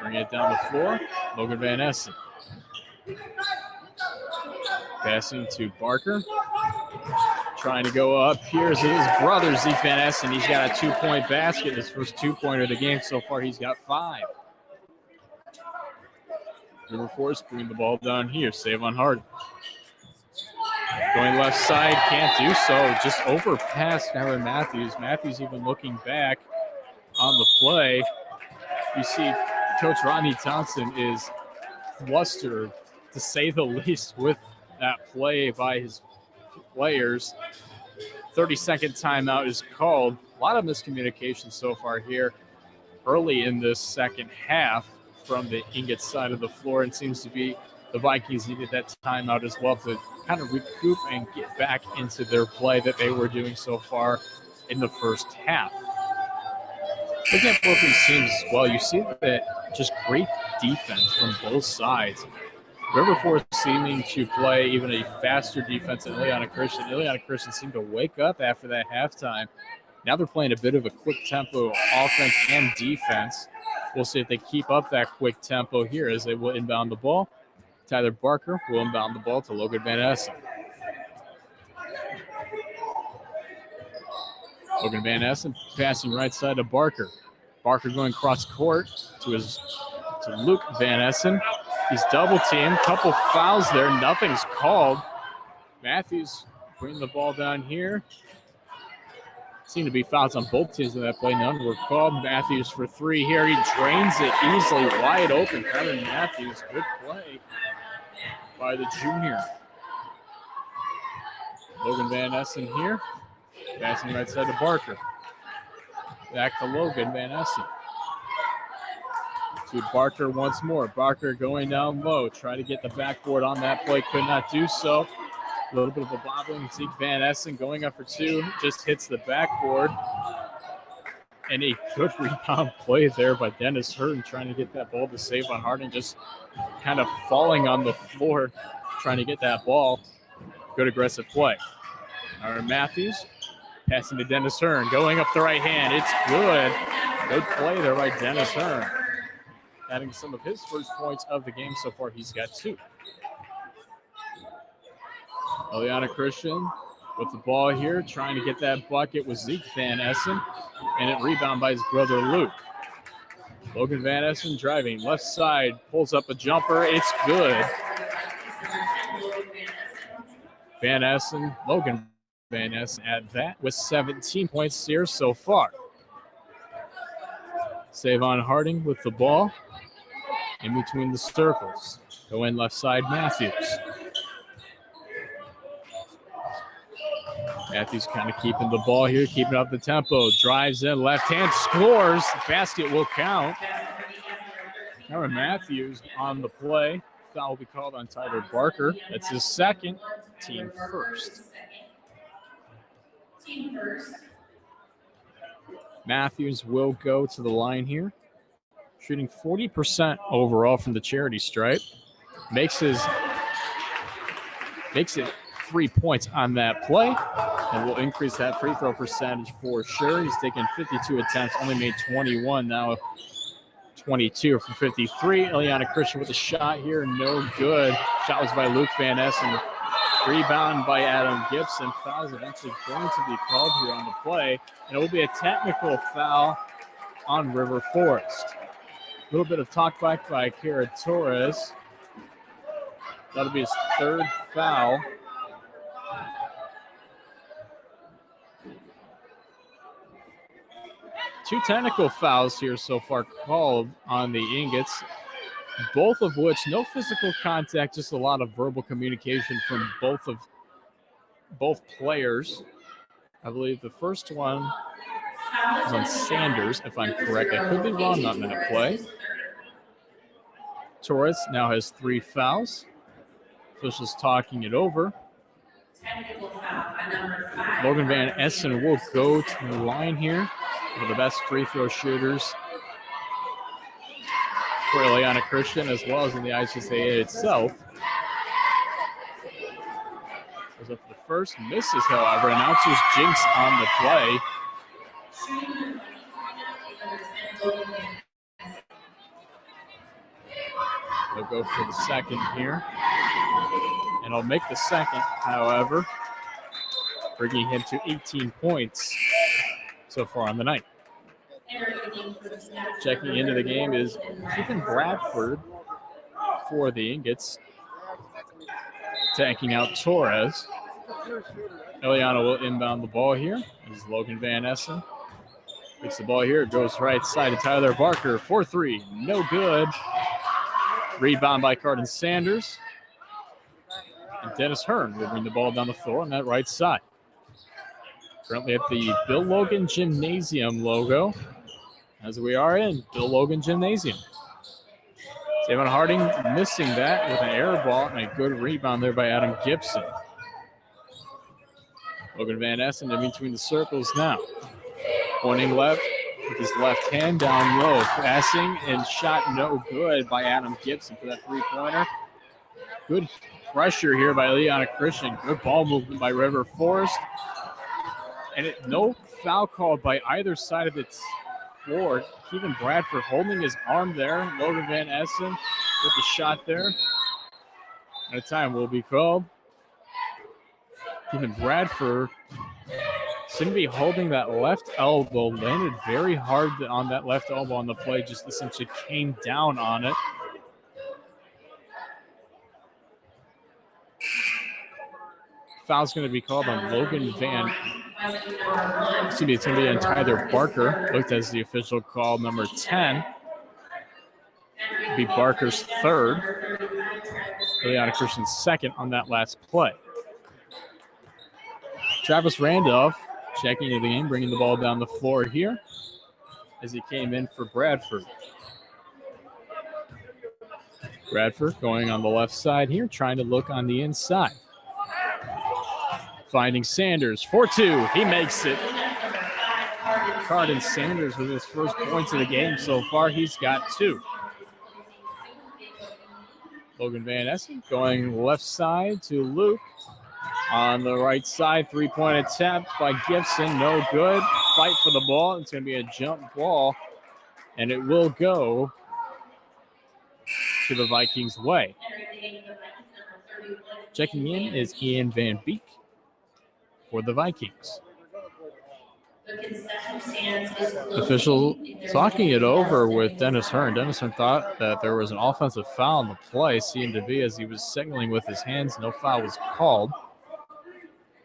Bring it down the floor. Logan Van Essen. Passing to Barker. Trying to go up here is his brother, Zeke Van Essen. He's got a 2-point basket. His first 2-pointer of the game so far. He's got 5. River Forest bring the ball down here. Savon Harding. Going left side, can't do so. Just overpass Kyron Matthews. Matthews even looking back on the play. You see Coach Rodney Thompson is flustered, to say the least, with that play by his players. 30-second timeout is called. A lot of miscommunication so far here early in this second half from the Ingot side of the floor, and seems to be the Vikings needed that timeout as well to kind of recoup and get back into their play that they were doing so far in the first half. Looking at both these teams as well, you see that just great defense from both sides. River Forest seeming to play even a faster defense than Illiana Christian. Illiana Christian seemed to wake up after that halftime. Now they're playing a bit of a quick tempo offense and defense. We'll see if they keep up that quick tempo here as they will inbound the ball. Tyler Barker will inbound the ball to Logan Van Essen. Logan Van Essen passing right side to Barker. Barker going cross court to Luke Van Essen. He's double teamed. Couple fouls there. Nothing's called. Matthews bring the ball down here Seem to be fouls on both teams in that play. None were called. Matthews for three here. He drains it easily, wide open. Kevin Matthews, good play by the junior. Logan Van Essen here. Passing right side to Barker. Back to Logan Van Essen. To Barker once more. Barker going down low. Try to get the backboard on that play. Could not do so. A little bit of a bobbling. Zeke Van Essen going up for two. Just hits the backboard. And a good rebound play there by Dennis Hurton trying to get that ball to save on Harding. Just kind of falling on the floor trying to get that ball. Good aggressive play. Aaron Matthews passing to Dennis Hearn. Going up the right hand. It's good. Good play there by Dennis Hearn. Adding some of his first points of the game so far. He's got two. Illiana Christian with the ball here, trying to get that bucket with Zeke Van Essen, and it rebounded by his brother Luke. Logan Van Essen driving left side, pulls up a jumper. It's good. Van Essen, Logan Van Essen at that with 17 points here so far. Savon Harding with the ball in between the circles. Go in left side, Matthews. Matthews kind of keeping the ball here, keeping up the tempo. Drives in, left hand, scores. Basket will count. Aaron Matthews on the play. Foul will be called on Tyler Barker. That's his second, team first. Matthews will go to the line here. Shooting 40% overall from the charity stripe. Makes it 3 points on that play, and will increase that free throw percentage for sure. He's taken 52 attempts, only made 21, now 22 from 53. Illiana Christian with a shot here, no good. Shot was by Luke Van Essen. Rebound by Adam Gibson. Foul's eventually going to be called here on the play, and it will be a technical foul on River Forest. A little bit of talk back by Kara Torres. That'll be his third foul. Two technical fouls here so far called on the Ingots, both of which no physical contact, just a lot of verbal communication from both players. I believe the first one was on Sanders, if I'm correct. I could be wrong on that play. Torres now has 3 fouls. Officials talking it over. Logan Van Essen will go to the line here. One of the best free throw shooters for Illiana Christian, as well as in the ICSAA itself. Goes up for the first, misses, however. Announcers jinx on the play. They'll go for the second here. And I'll make the second, however, bringing him to 18 points so far on the night. Checking into the game is Ethan Bradford for the Ingots. Tanking out Torres. Illiana will inbound the ball here. This is Logan Van Essen. Takes the ball here, goes right side to Tyler Barker. 4-3, no good. Rebound by Carden Sanders. And Dennis Hearn will bring the ball down the floor on that right side. Currently at the Bill Logan Gymnasium logo, as we are in Bill Logan Gymnasium. Savon Harding missing that with an air ball and a good rebound there by Adam Gibson. Logan Van Essen in between the circles now. Pointing left with his left hand down low. Passing and shot no good by Adam Gibson for that three-pointer. Good pressure here by Illiana Christian. Good ball movement by River Forest. And no foul called by either side of the floor. Keegan Bradford holding his arm there. Logan Van Essen with the shot there. And a time will be called. Keegan Bradford seemed to be holding that left elbow. Landed very hard on that left elbow on the play. Just essentially came down on it. foul's going to be called on Logan Van. Excuse me, it's going to be on Tyler Barker, looked as the official call, number 10. Be Barker's third. Illiana Christian's second on that last play. Travis Randolph checking into the game, bringing the ball down the floor here as he came in for Bradford. Bradford going on the left side here, trying to look on the inside. Finding Sanders, 4-2, he makes it. Carden Sanders with his first points of the game so far, he's got 2. Logan Van Essen going left side to Luke. On the right side, three-point attempt by Gibson, no good. Fight for the ball, it's going to be a jump ball, and it will go to the Vikings' way. Checking in is Ian Van Beek for the Vikings. Official talking it over with Dennis Hearn. Dennis Hearn thought that there was an offensive foul on the play, seemed to be as he was signaling with his hands. No foul was called.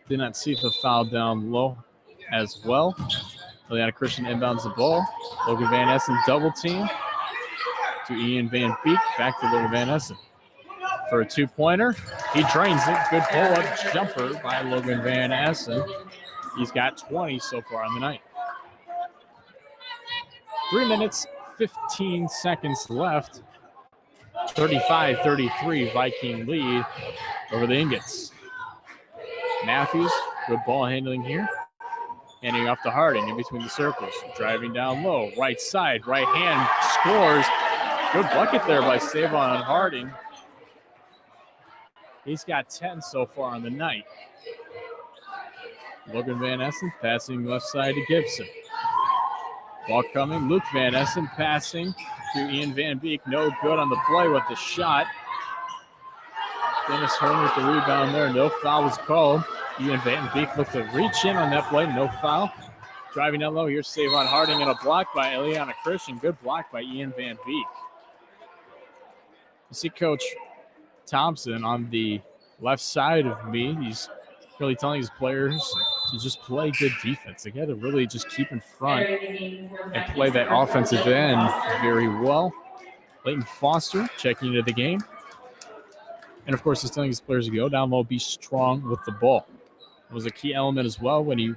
Did not see the foul down low as well. Illiana Christian inbounds the ball. Logan Van Essen double team to Ian Van Beek. Back to Logan Van Essen for a 2-pointer. He drains it. Good pull-up jumper by Logan Van Essen. He's got 20 so far on the night. 3 minutes, 15 seconds left. 35-33 Viking lead over the Ingots. Matthews, good ball handling here. Handing off to Harding in between the circles. Driving down low, right side, right hand, scores. Good bucket there by Savon Harding. He's got 10 so far on the night. Logan Van Essen passing left side to Gibson. Ball coming, Luke Van Essen passing to Ian Van Beek. No good on the play with the shot. Dennis Hearn with the rebound there. No foul was called. Ian Van Beek looked to reach in on that play. No foul. Driving down low. Here's Savon Harding and a block by Illiana Christian. Good block by Ian Van Beek. You see Coach Thompson on the left side of me. He's really telling his players to just play good defense. They got to really just keep in front and play that offensive end very well. Leighton Foster checking into the game. And, of course, he's telling his players to go down low, be strong with the ball. It was a key element as well when we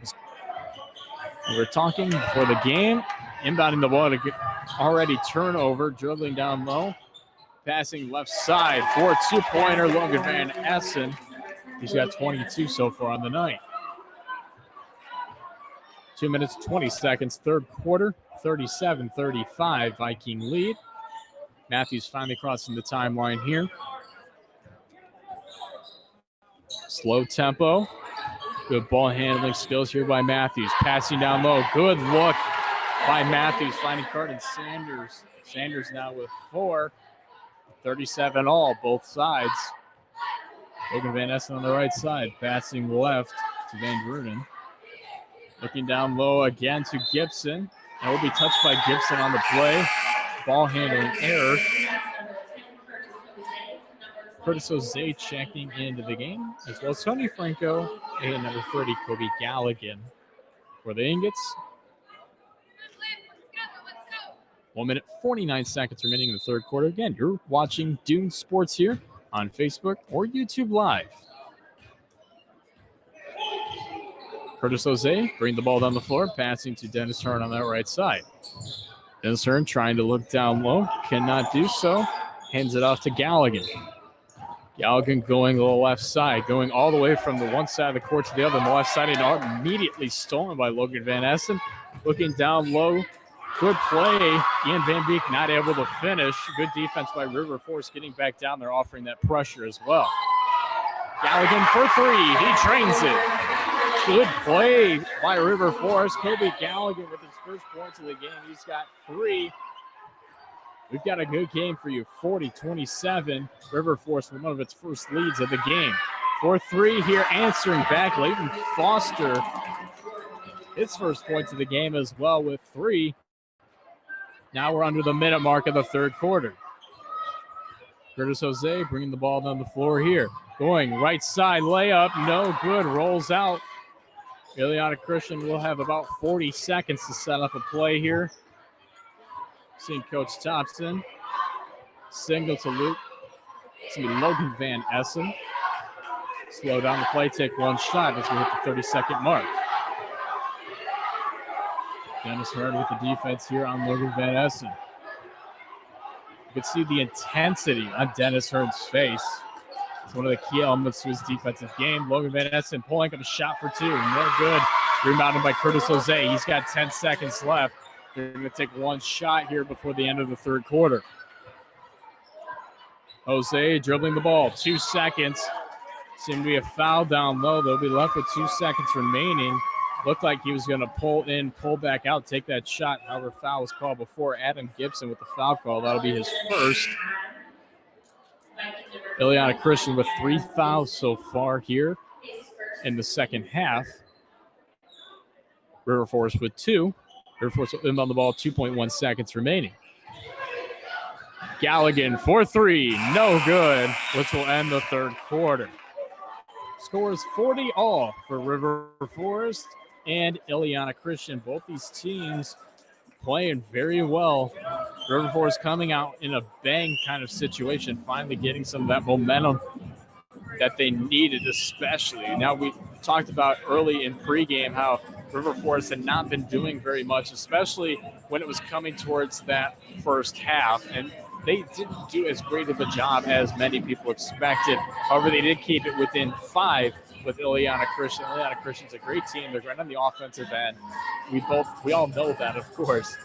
were talking before the game. Inbounding the ball to get already turnover, dribbling down low. Passing left side for a 2-pointer, Logan Van Essen. He's got 22 so far on the night. 2 minutes, 20 seconds, third quarter, 37-35, Viking lead. Matthews finally crossing the timeline here. Slow tempo. Good ball handling skills here by Matthews. Passing down low. Good look by Matthews, finding Carden Sanders. Sanders now with 4. 37 all, both sides. Logan Van Essen on the right side, passing left to Van Drunen. Looking down low again to Gibson. And will be touched by Gibson on the play. Ball handling error. Curtis Jose checking into the game, as well as Tony Franco and number 30, Kobe Galligan for the Ingots. 1 minute, 49 seconds remaining in the third quarter. Again, you're watching Dune Sports here on Facebook or YouTube Live. Curtis Jose bring the ball down the floor, passing to Dennis Hearn on that right side. Dennis Hearn trying to look down low, cannot do so. Hands it off to Galligan. Galligan going to the left side, going all the way from the one side of the court to the other on the left side, and immediately stolen by Logan Van Essen. Looking down low. Good play. Ian Van Beek not able to finish. Good defense by River Forest getting back down there, offering that pressure as well. Galligan for 3. He drains it. Good play by River Forest. Kobe Galligan with his first points of the game. He's got 3. We've got a good game for you. 40-27. River Forest with one of its first leads of the game. 4-3 here, answering back. Leighton Foster, his first points of the game as well with 3. Now we're under the minute mark of the third quarter. Curtis Jose bringing the ball down the floor here. Going right side layup, no good, rolls out. Illiana Christian will have about 40 seconds to set up a play here. Seeing Coach Thompson. Single to Luke. It's going to be Logan Van Essen. Slow down the play, take one shot as we hit the 30-second mark. Dennis Hurd with the defense here on Logan Van Essen. You can see the intensity on Dennis Hurd's face. It's one of the key elements to his defensive game. Logan Van Essen pulling up a shot for two. No good. Rebounded by Curtis Jose. He's got 10 seconds left. They're going to take one shot here before the end of the third quarter. Jose dribbling the ball. 2 seconds. Seemed to be a foul down low. They'll be left with 2 seconds remaining. Looked like he was going to pull in, pull back out, take that shot. However, foul was called before. Adam Gibson with the foul call. That'll be his first. Illiana Christian with 3 fouls so far here in the second half. River Forest with 2. River Forest will inbound the ball, 2.1 seconds remaining. Galligan for 3, no good, which will end the third quarter. Scores 40 all for River Forest and Illiana Christian. Both these teams playing very well. River Forest coming out in a bang kind of situation, finally getting some of that momentum that they needed, especially. Now, we talked about early in pregame how River Forest had not been doing very much, especially when it was coming towards that first half. And they didn't do as great of a job as many people expected. However, they did keep it within 5 with Illiana Christian. Illiana Christian's a great team. They're great on the offensive end. We all know that, of course.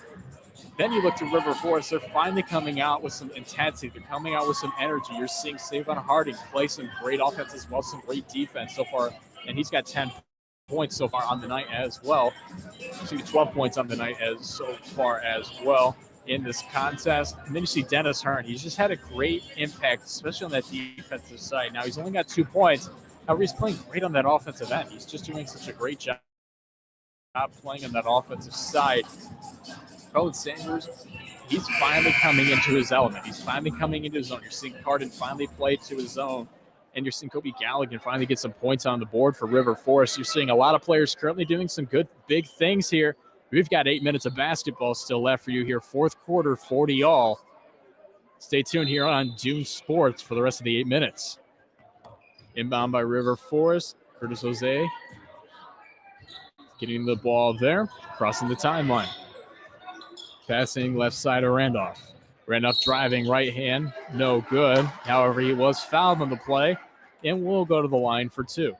Then you look to River Forest. They're finally coming out with some intensity. They're coming out with some energy. You're seeing Savon Harding play some great offense as well, some great defense so far. And he's got 10 points so far on the night as well. 12 points on the night so far as well in this contest. And then you see Dennis Hearn. He's just had a great impact, especially on that defensive side. Now, he's only got 2 points. However, he's playing great on that offensive end. He's just doing such a great job playing on that offensive side. Colin Sanders, he's finally coming into his element. He's finally coming into his own. You're seeing Carden finally play to his own. And you're seeing Kobe Galligan finally get some points on the board for River Forest. You're seeing a lot of players currently doing some good, big things here. We've got 8 minutes of basketball still left for you here. Fourth quarter, 40 all. Stay tuned here on Dune Sports for the rest of the 8 minutes. Inbound by River Forest. Curtis Jose getting the ball there, crossing the timeline. Passing left side of Randolph. Randolph driving right hand, no good. However, he was fouled on the play and will go to the line for 2.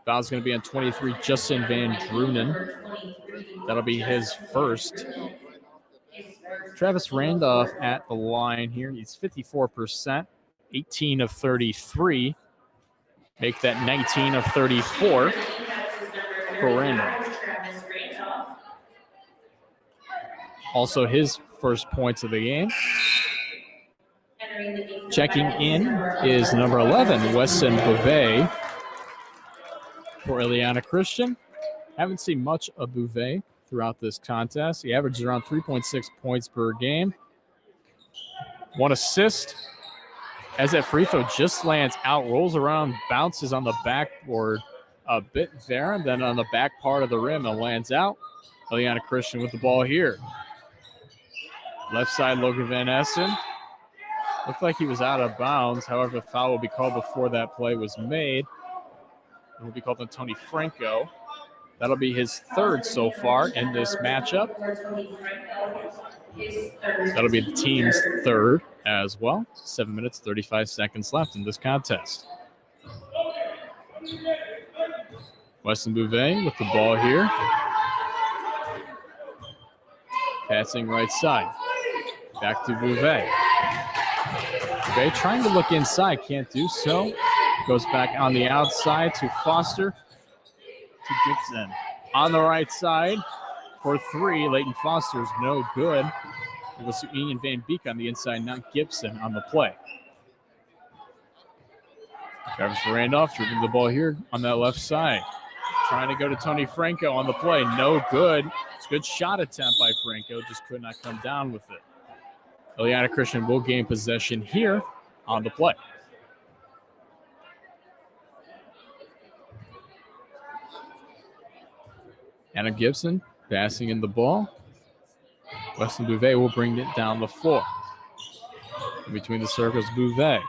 Foul's going to be on 23, Justin Van Drunen. That'll be his first. Travis Randolph at the line here. He's 54%, 18 of 33. Make that 19 of 34 for Randolph. Also his first points of the game. Checking in is number 11, Weston Bouvet for Illiana Christian. Haven't seen much of Bouvet throughout this contest. He averages around 3.6 points per game. 1 assist. As that free throw just lands out, rolls around, bounces on the backboard a bit there, and then on the back part of the rim and lands out. Illiana Christian with the ball here. Left side, Logan Van Essen. Looked like he was out of bounds. However, the foul will be called before that play was made. It will be called on Tony Franco. That'll be his third so far in this matchup. That'll be the team's third as well. 7 minutes, 35 seconds left in this contest. Weston Bouvet with the ball here. Passing right side. Back to Bouvet. Bouvet trying to look inside, can't do so. Goes back on the outside to Foster. To Gibson. On the right side for 3. Leighton Foster's no good. It was to Ian Van Beek on the inside, not Gibson on the play. Travis Randolph dribbling the ball here on that left side. Trying to go to Tony Franco on the play. No good. It's a good shot attempt by Franco. Just could not come down with it. Illiana Christian will gain possession here on the play. Anna Gibson passing in the ball. Weston Bouvet will bring it down the floor. In between the circles, Bouvet.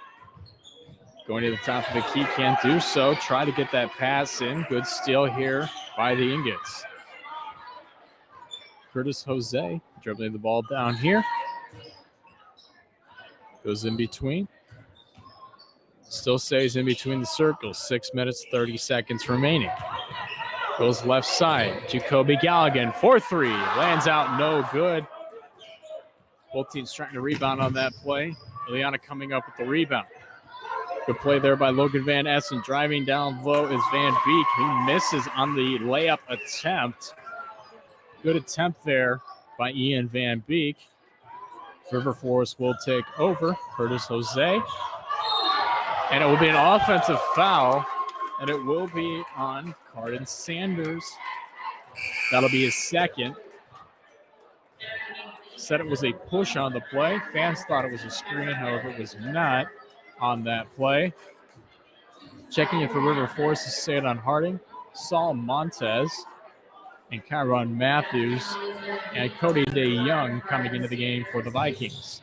Going to the top of the key, can't do so. Try to get that pass in. Good steal here by the Ingots. Curtis Jose dribbling the ball down here. Goes in between. Still stays in between the circles. 6 minutes, 30 seconds remaining. Goes left side. Jacoby Galligan, 4-3. Lands out, no good. Both teams trying to rebound on that play. Illiana coming up with the rebound. Good play there by Logan Van Essen. Driving down low is Van Beek. He misses on the layup attempt. Good attempt there by Ian Van Beek. River Forest will take over. Curtis Jose. And it will be an offensive foul. And it will be on Carden Sanders. That'll be his second. Said it was a push on the play. Fans thought it was a screen. However, it was not on that play. Checking in for River Forest is Saydon Harding, Saul Montez, and Kyron Matthews, and Cody DeYoung coming into the game for the Vikings.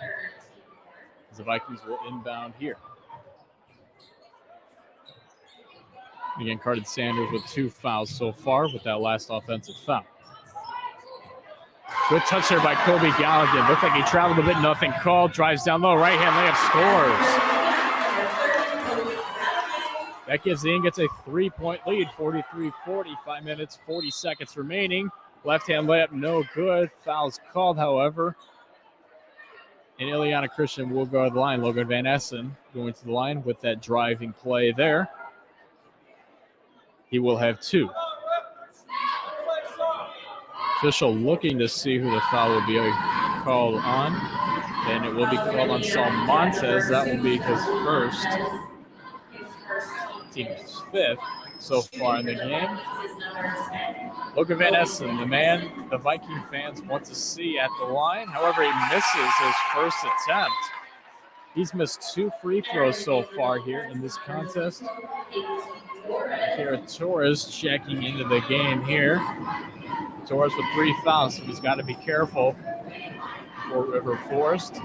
As the Vikings will inbound here. Again, Carden Sanders with 2 fouls so far with that last offensive foul. Good touch there by Kobe Galligan. Looked like he traveled a bit, nothing called. Drives down low, right-hand layup, scores. That gives the Ingots a 3-point lead, 43-40, 5 minutes, 40 seconds remaining. Left-hand layup, no good. Fouls called, however. And Illiana Christian will go to the line. Logan Van Essen going to the line with that driving play there. He will have 2. Official looking to see who the foul will be called on. And it will be called on Saul Montez. That will be his first. Team's 5th so far in the game. Logan Van Essen, the man the Viking fans want to see at the line. However, he misses his first attempt. He's missed 2 free throws so far here in this contest. Kira Torres checking into the game here. Torres with 3 fouls, so he's got to be careful for River Forest.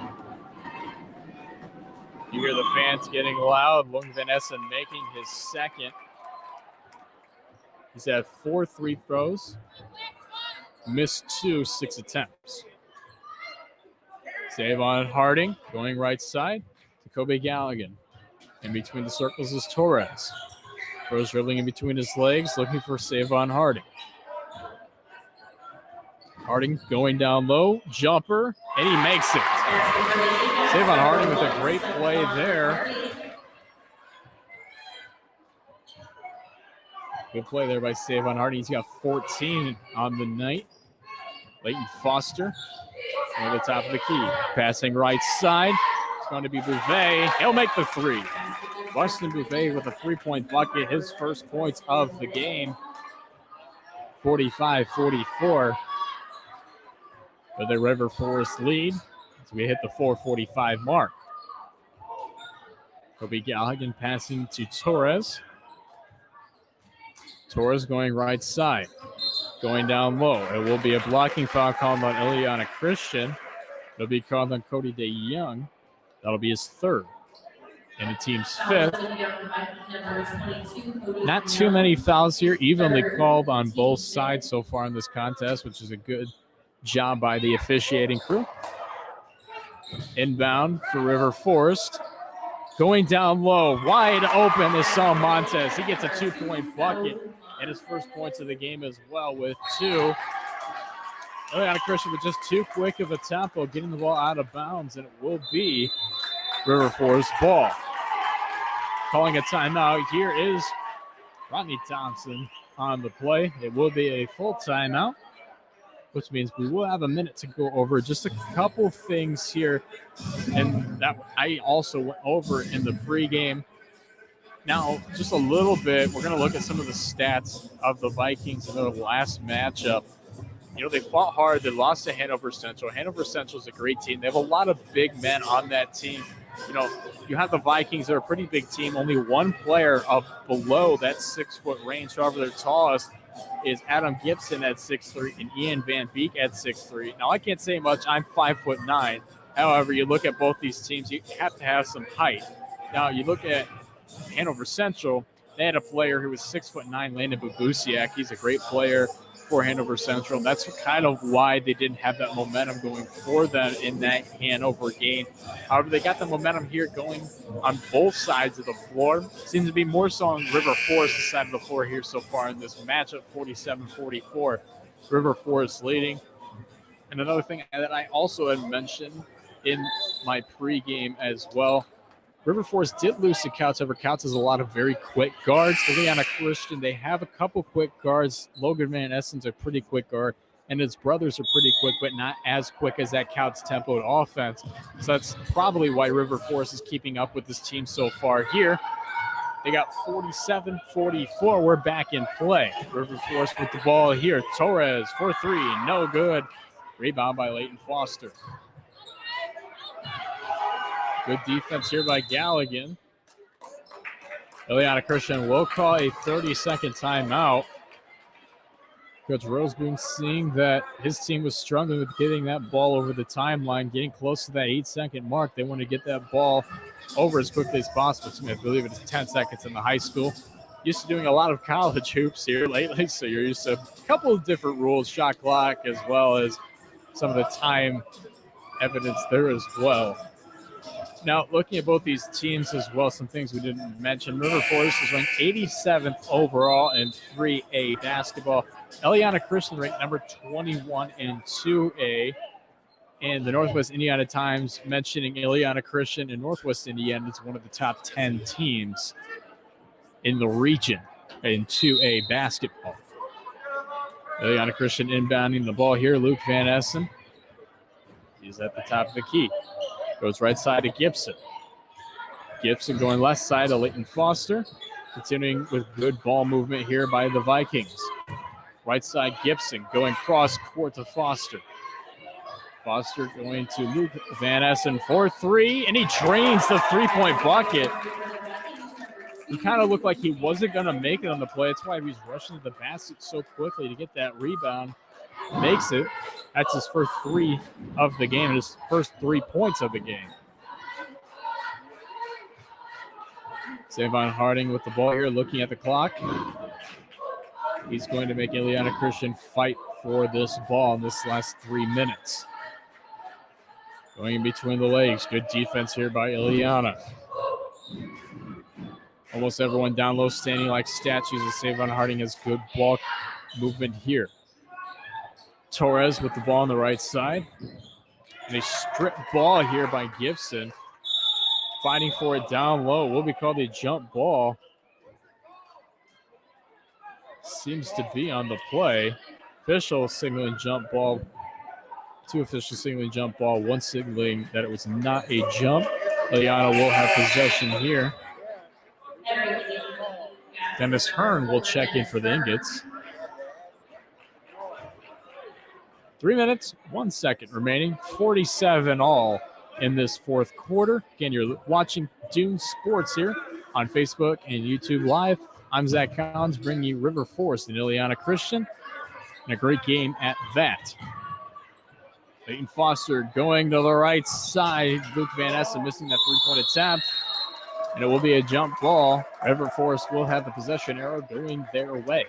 You hear the fans getting loud. Logan Van Essen making his second. He's had 4 free throws, missed 2, 6 attempts. Savon Harding going right side to Kobe Galligan. In between the circles is Torres. Torres dribbling in between his legs, looking for Savon Harding. Harding going down low, jumper, and he makes it. Savon Harding with a great play there. Good play there by Savon Harding. He's got 14 on the night. Leighton Foster over the top of the key. Passing right side. It's going to be Bouvet. He'll make the 3. Weston Bouvet with a 3-point bucket. His first points of the game. 45-44. For the River Forest lead as we hit the 4:45 mark. Kobe Galligan passing to Torres. Torres going right side. Going down low. It will be a blocking foul called on Illiana Christian. It'll be called on Cody DeYoung. That'll be his 3rd. And the team's 5th. Not too many fouls here. Evenly called on both sides so far in this contest, which is a good job by the officiating crew. Inbound for River Forest. Going down low, wide open is Saul Montez. He gets a 2-point bucket and his first points of the game as well with 2. Illiana Christian with just too quick of a tempo, getting the ball out of bounds, and it will be River Forest ball. Calling a timeout here is Rodney Thompson on the play. It will be a full timeout, which means we will have a minute to go over just a couple things here, and that I also went over in the pregame. Now, just a little bit, we're going to look at some of the stats of the Vikings in their last matchup they fought hard. They lost to Hanover Central. Hanover Central is a great team. They have a lot of big men on that team. You have the Vikings. They're a pretty big team. Only one player up below that 6-foot range. However, their tallest is Adam Gibson at 6'3" and Ian Van Beek at 6'3". Now, I can't say much. I'm 5'9". However, you look at both these teams, you have to have some height. Now, you look at Hanover Central. They had a player who was 6'9", Landon Bubusiak. He's a great player for Hanover Central. That's kind of why they didn't have that momentum going for them in that Hanover game. However, they got the momentum here going on both sides of the floor. Seems to be more so on River Forest's side of the floor here so far in this matchup, 47-44. River Forest leading. And another thing that I also had mentioned in my pregame as well, River Forest did lose to Couts. However, Couts has a lot of very quick guards. Illiana Christian, they have a couple quick guards. Logan Van Essen's a pretty quick guard, and his brothers are pretty quick, but not as quick as that Couts tempoed offense. So that's probably why River Forest is keeping up with this team so far here. They got 47-44. We're back in play. River Forest with the ball here. Torres for three. No good. Rebound by Leighton Foster. Good defense here by Galligan. Illiana Christian will call a 30-second timeout. Coach Roseboom, seeing that his team was struggling with getting that ball over the timeline, getting close to that 8-second mark. They want to get that ball over as quickly as possible. I believe it's 10 seconds in the high school. Used to doing a lot of college hoops here lately, so you're used to a couple of different rules, shot clock, as well as some of the time evidence there as well. Now, looking at both these teams as well, some things we didn't mention. River Forest is ranked 87th overall in 3A basketball. Illiana Christian ranked number 21 in 2A. And the Northwest Indiana Times mentioning Illiana Christian and Northwest Indiana is one of the top 10 teams in the region in 2A basketball. Illiana Christian inbounding the ball here. Luke Van Essen. He's at the top of the key. Goes right side to Gibson. Gibson going left side to Leighton Foster. Continuing with good ball movement here by the Vikings. Right side Gibson going cross court to Foster. Foster going to Luke Van Essen for three, and he drains the three-point bucket. He kind of looked like he wasn't going to make it on the play. That's why he was rushing to the basket so quickly to get that rebound. Makes it. That's his first three of the game, his first 3 points of the game. Savon Harding with the ball here, looking at the clock. He's going to make Illiana Christian fight for this ball in this last 3 minutes. Going in between the legs. Good defense here by Illiana. Almost everyone down low standing like statues as Savon Harding has good ball movement here. Torres with the ball on the right side. And a strip ball here by Gibson. Fighting for it down low. Will be called a jump ball. Seems to be on the play. Official signaling jump ball. 2 officials signaling jump ball. 1 signaling that it was not a jump. Illiana will have possession here. Dennis Hearn will check in for the Ingots. 3 minutes, 1 second remaining. 47 all in this fourth quarter. Again, you're watching Dune Sports here on Facebook and YouTube Live. I'm Zach Collins, bringing you River Forest and Illiana Christian. And a great game at that. Leighton Foster going to the right side. Luke Van Essen missing that three-point attempt. And it will be a jump ball. River Forest will have the possession arrow going their way.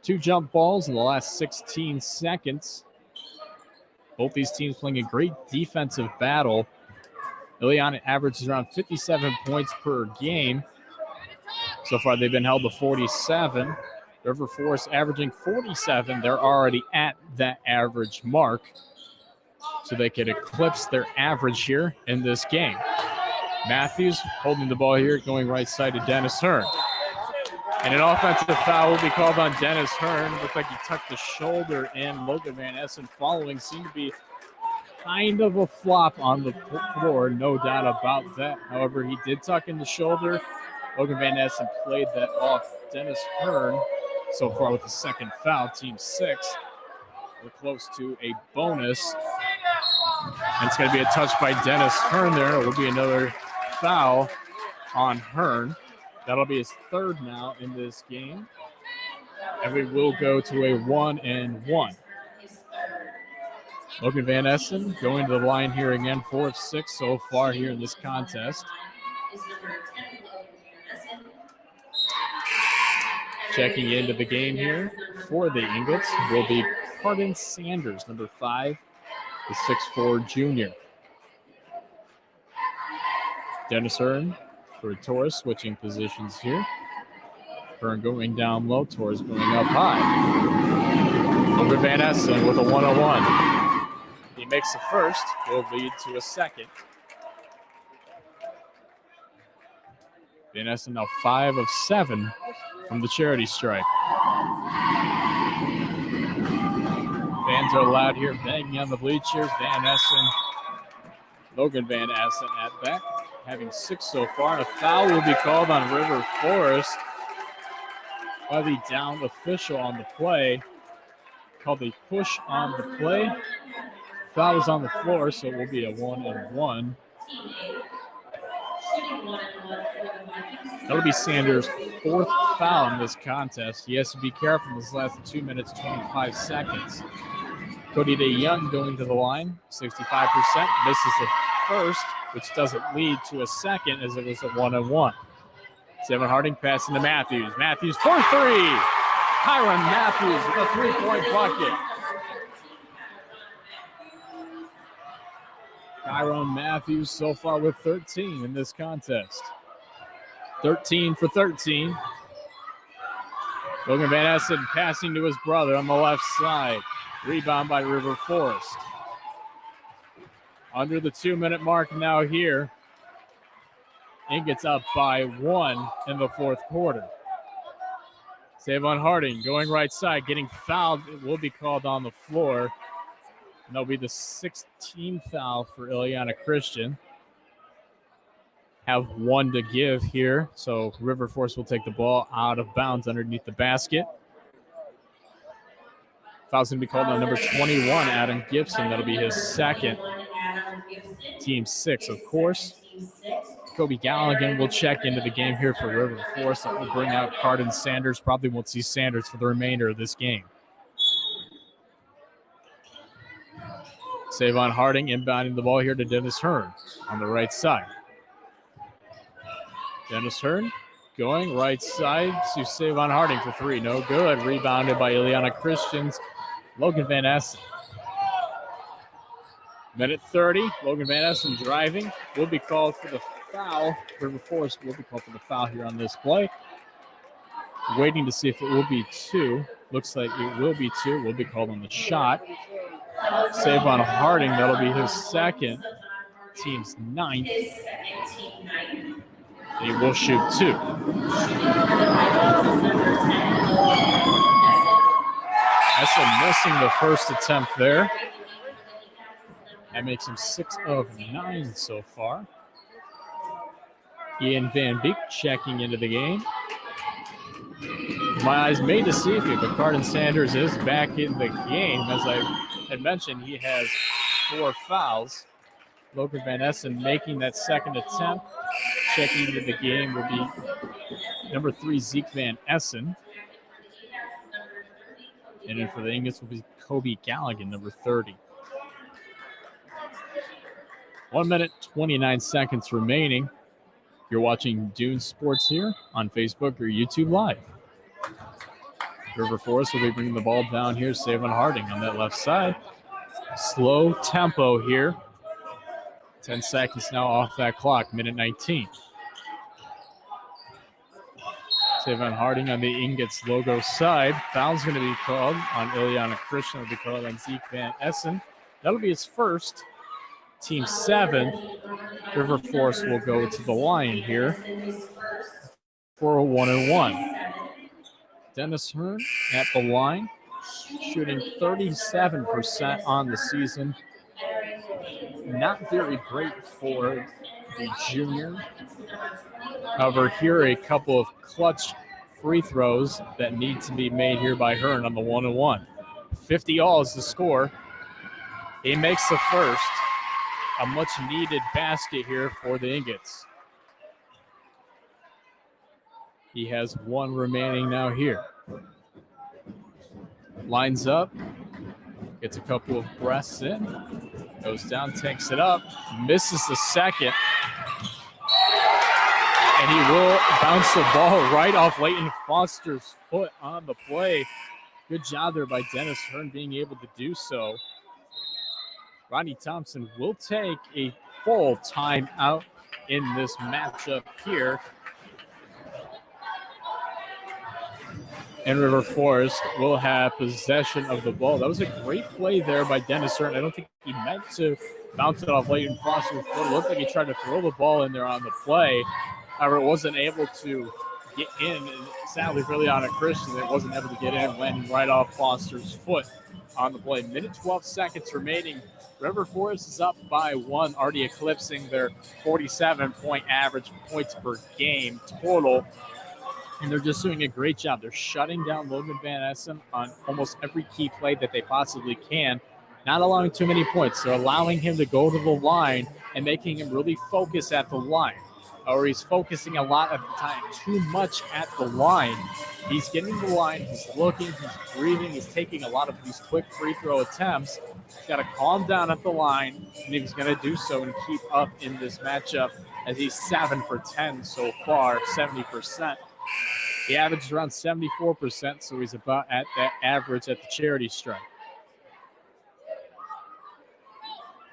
2 jump balls in the last 16 seconds. Both these teams playing a great defensive battle. Illiana averages around 57 points per game. So far, they've been held to 47. River Forest averaging 47. They're already at that average mark. So they could eclipse their average here in this game. Matthews holding the ball here, going right side to Dennis Hearn. And an offensive foul will be called on Dennis Hearn. Looked like he tucked the shoulder in. Logan Van Essen following. Seemed to be kind of a flop on the floor, no doubt about that. However, he did tuck in the shoulder. Logan Van Essen played that off. Dennis Hearn so far with the second foul. Team 6. We're close to a bonus. And it's going to be a touch by Dennis Hearn there. It will be another foul on Hearn. That'll be his third now in this game. And we will go to a 1-1. Logan Van Essen going to the line here again, 4 of 6 so far here in this contest. Checking into the game here for the Ingots will be Cardin Sanders, number 5, the 6'4" junior. Dennis Hearn for Torres, switching positions here. Hearn going down low, Torres going up high. Logan Van Essen with a 1-on-1. He makes the first, will lead to a second. Van Essen now 5 of 7 from the charity stripe. Fans are loud here, banging on the bleachers. Van Essen, Logan Van Essen at that, having 6 so far. A foul will be called on River Forest by the down official on the play. Called a push on the play. Foul is on the floor, so it will be a 1-on-1. That'll be Sanders' 4th foul in this contest. He has to be careful in this last 2 minutes, 25 seconds. Cody DeYoung going to the line, 65%. Misses the first, which doesn't lead to a second as it was a 1-on-1. Seven Harding passing to Matthews. Matthews for 3. Kyron Matthews with a 3-point bucket. Kyron Matthews so far with 13 in this contest. 13 for 13. Logan Van Essen passing to his brother on the left side. Rebound by River Forest. Under the 2-minute mark now here. Ingots up by 1 in the 4th quarter. Savon Harding going right side, getting fouled. It will be called on the floor. And that'll be the 16th foul for Illiana Christian. Have 1 to give here, so River Forest will take the ball out of bounds underneath the basket. Foul's going to be called on number 21, Adam Gibson. That'll be his second. Team 6, of course. Kobe Galligan will check into the game here for River Forest. That will bring out Cardin Sanders. Probably won't see Sanders for the remainder of this game. Savon Harding inbounding the ball here to Dennis Hearn on the right side. Dennis Hearn going right side to Savon Harding for 3. No good. Rebounded by Illiana Christian's Logan Van Essen. Minute 30. Logan Van Essen driving. Will be called for the foul. River Forest will be called for the foul here on this play. Waiting to see if it will be 2. Looks like it will be 2. Will be called on the shot. Savon Harding, that'll be his second. Team's 9th. He will shoot 2. Essen missing the first attempt there. That makes him 6 of 9 so far. Ian Van Beek checking into the game. My eyes may deceive you, but Cardin Sanders is back in the game. As I had mentioned, he has 4 fouls. Logan Van Essen making that second attempt. Checking into the game will be number 3, Zeke Van Essen. And then for the Ingots will be Kobe Galligan, number 30. 1 minute, 29 seconds remaining. You're watching Dune Sports here on Facebook or YouTube Live. River Forest will be bringing the ball down here. Savon Harding on that left side. Slow tempo here. 10 seconds now off that clock. Minute 19. Savon Harding on the Ingots logo side. Foul's going to be called on Illiana Christian. It'll be called on Zeke Van Essen. That'll be his first. Team 7. River Forest will go to the line here for a 1-on-1. Dennis Hearn at the line, shooting 37% on the season. Not very great for the junior. However, here are a couple of clutch free throws that need to be made here by Hearn on the 1-1. 50-all is the score. He makes the first. A much-needed basket here for the Ingots. He has one remaining now here. Lines up. Gets a couple of breaths in. Goes down, takes it up. Misses the second. And he will bounce the ball right off Leighton Foster's foot on the play. Good job there by Dennis Hearn being able to do so. Rodney Thompson will take a full timeout in this matchup here. And River Forest will have possession of the ball. That was a great play there by Dennis Hearn. I don't think he meant to bounce it off Leighton Foster's foot. It looked like he tried to throw the ball in there on the play. However, it wasn't able to get in. And sadly for Illiana Christian, it wasn't able to get in, landing right off Foster's foot on the play. Minute 12 seconds remaining. River Forest is up by 1, already eclipsing their 47-point average points per game total. And they're just doing a great job. They're shutting down Logan Van Essen on almost every key play that they possibly can, not allowing too many points. They're allowing him to go to the line and making him really focus at the line. Or he's focusing a lot of the time, too much at the line. He's getting the line, he's looking, he's breathing, he's taking a lot of these quick free throw attempts. He's got to calm down at the line, and he's going to do so and keep up in this matchup as he's 7 for 10 so far, 70%. He averaged around 74%, so he's about at that average at the charity stripe.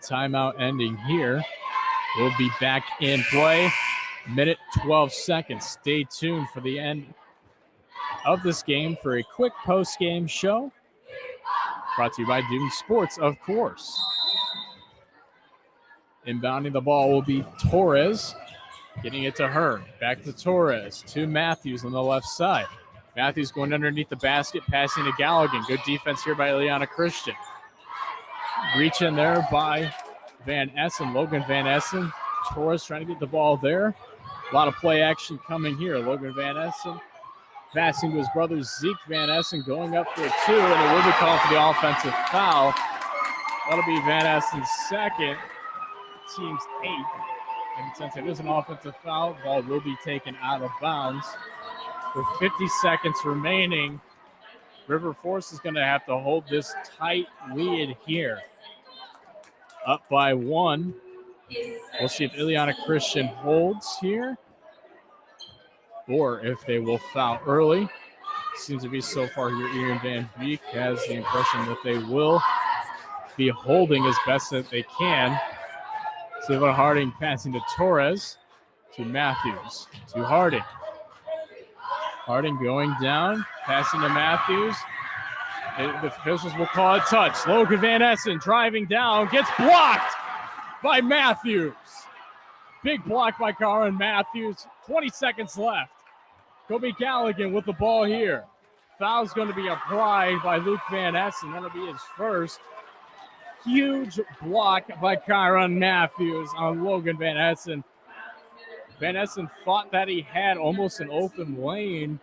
Timeout ending here. We'll be back in play. Minute 12 seconds. Stay tuned for the end of this game for a quick post-game show. Brought to you by Dune Sports, of course. Inbounding the ball will be Torres. Getting it to Hearn. Back to Torres. To Matthews on the left side. Matthews going underneath the basket, passing to Galligan. Good defense here by Illiana Christian. Reach in there by Van Essen. Logan Van Essen. Torres trying to get the ball there. A lot of play action coming here. Logan Van Essen passing to his brother Zeke Van Essen, going up for a 2, and it will be called for the offensive foul. That'll be Van Essen's second, team's 8th. And since it is an offensive foul, the ball will be taken out of bounds. With 50 seconds remaining, River Forest is going to have to hold this tight lead here. Up by 1. We'll see if Illiana Christian holds here or if they will foul early. Seems to be so far here. Ian Van Beek has the impression that they will be holding as best that they can. Silva Harding passing to Torres, to Matthews, to Harding. Harding going down, passing to Matthews. The officials will call it touch. Logan Van Essen driving down, gets blocked by Matthews. Big block by Karan Matthews. 20 seconds left. Kobe Galligan with the ball here. Foul's going to be applied by Luke Van Essen. That'll be his first. Huge block by Kyron Matthews on Logan Van Essen. Van Essen thought that he had almost an open lane.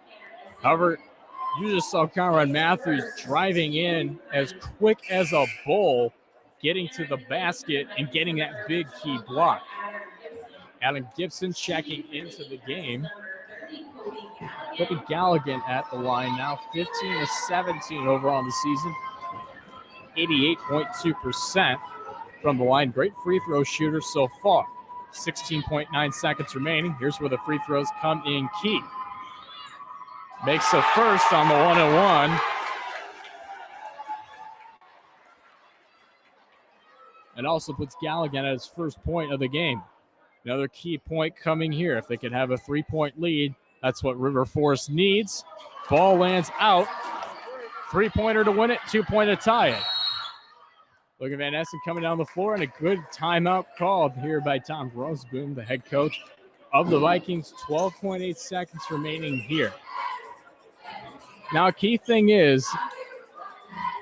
However, you just saw Kyron Matthews driving in as quick as a bull, getting to the basket and getting that big key block. Adam Gibson checking into the game. Kobe Galligan at the line now, 15-17 overall in the season. 88.2% from the line. Great free throw shooter so far. 16.9 seconds remaining. Here's where the free throws come in key. Makes the first on the 1-1. And also puts Galligan at his first point of the game. Another key point coming here. If they could have a 3-point lead, that's what River Forest needs. Ball lands out. 3-pointer to win it, 2-pointer to tie it. Logan Van Essen coming down the floor, and a good timeout called here by Tom Grosboom, the head coach of the Vikings. 12.8 seconds remaining here. Now, a key thing is,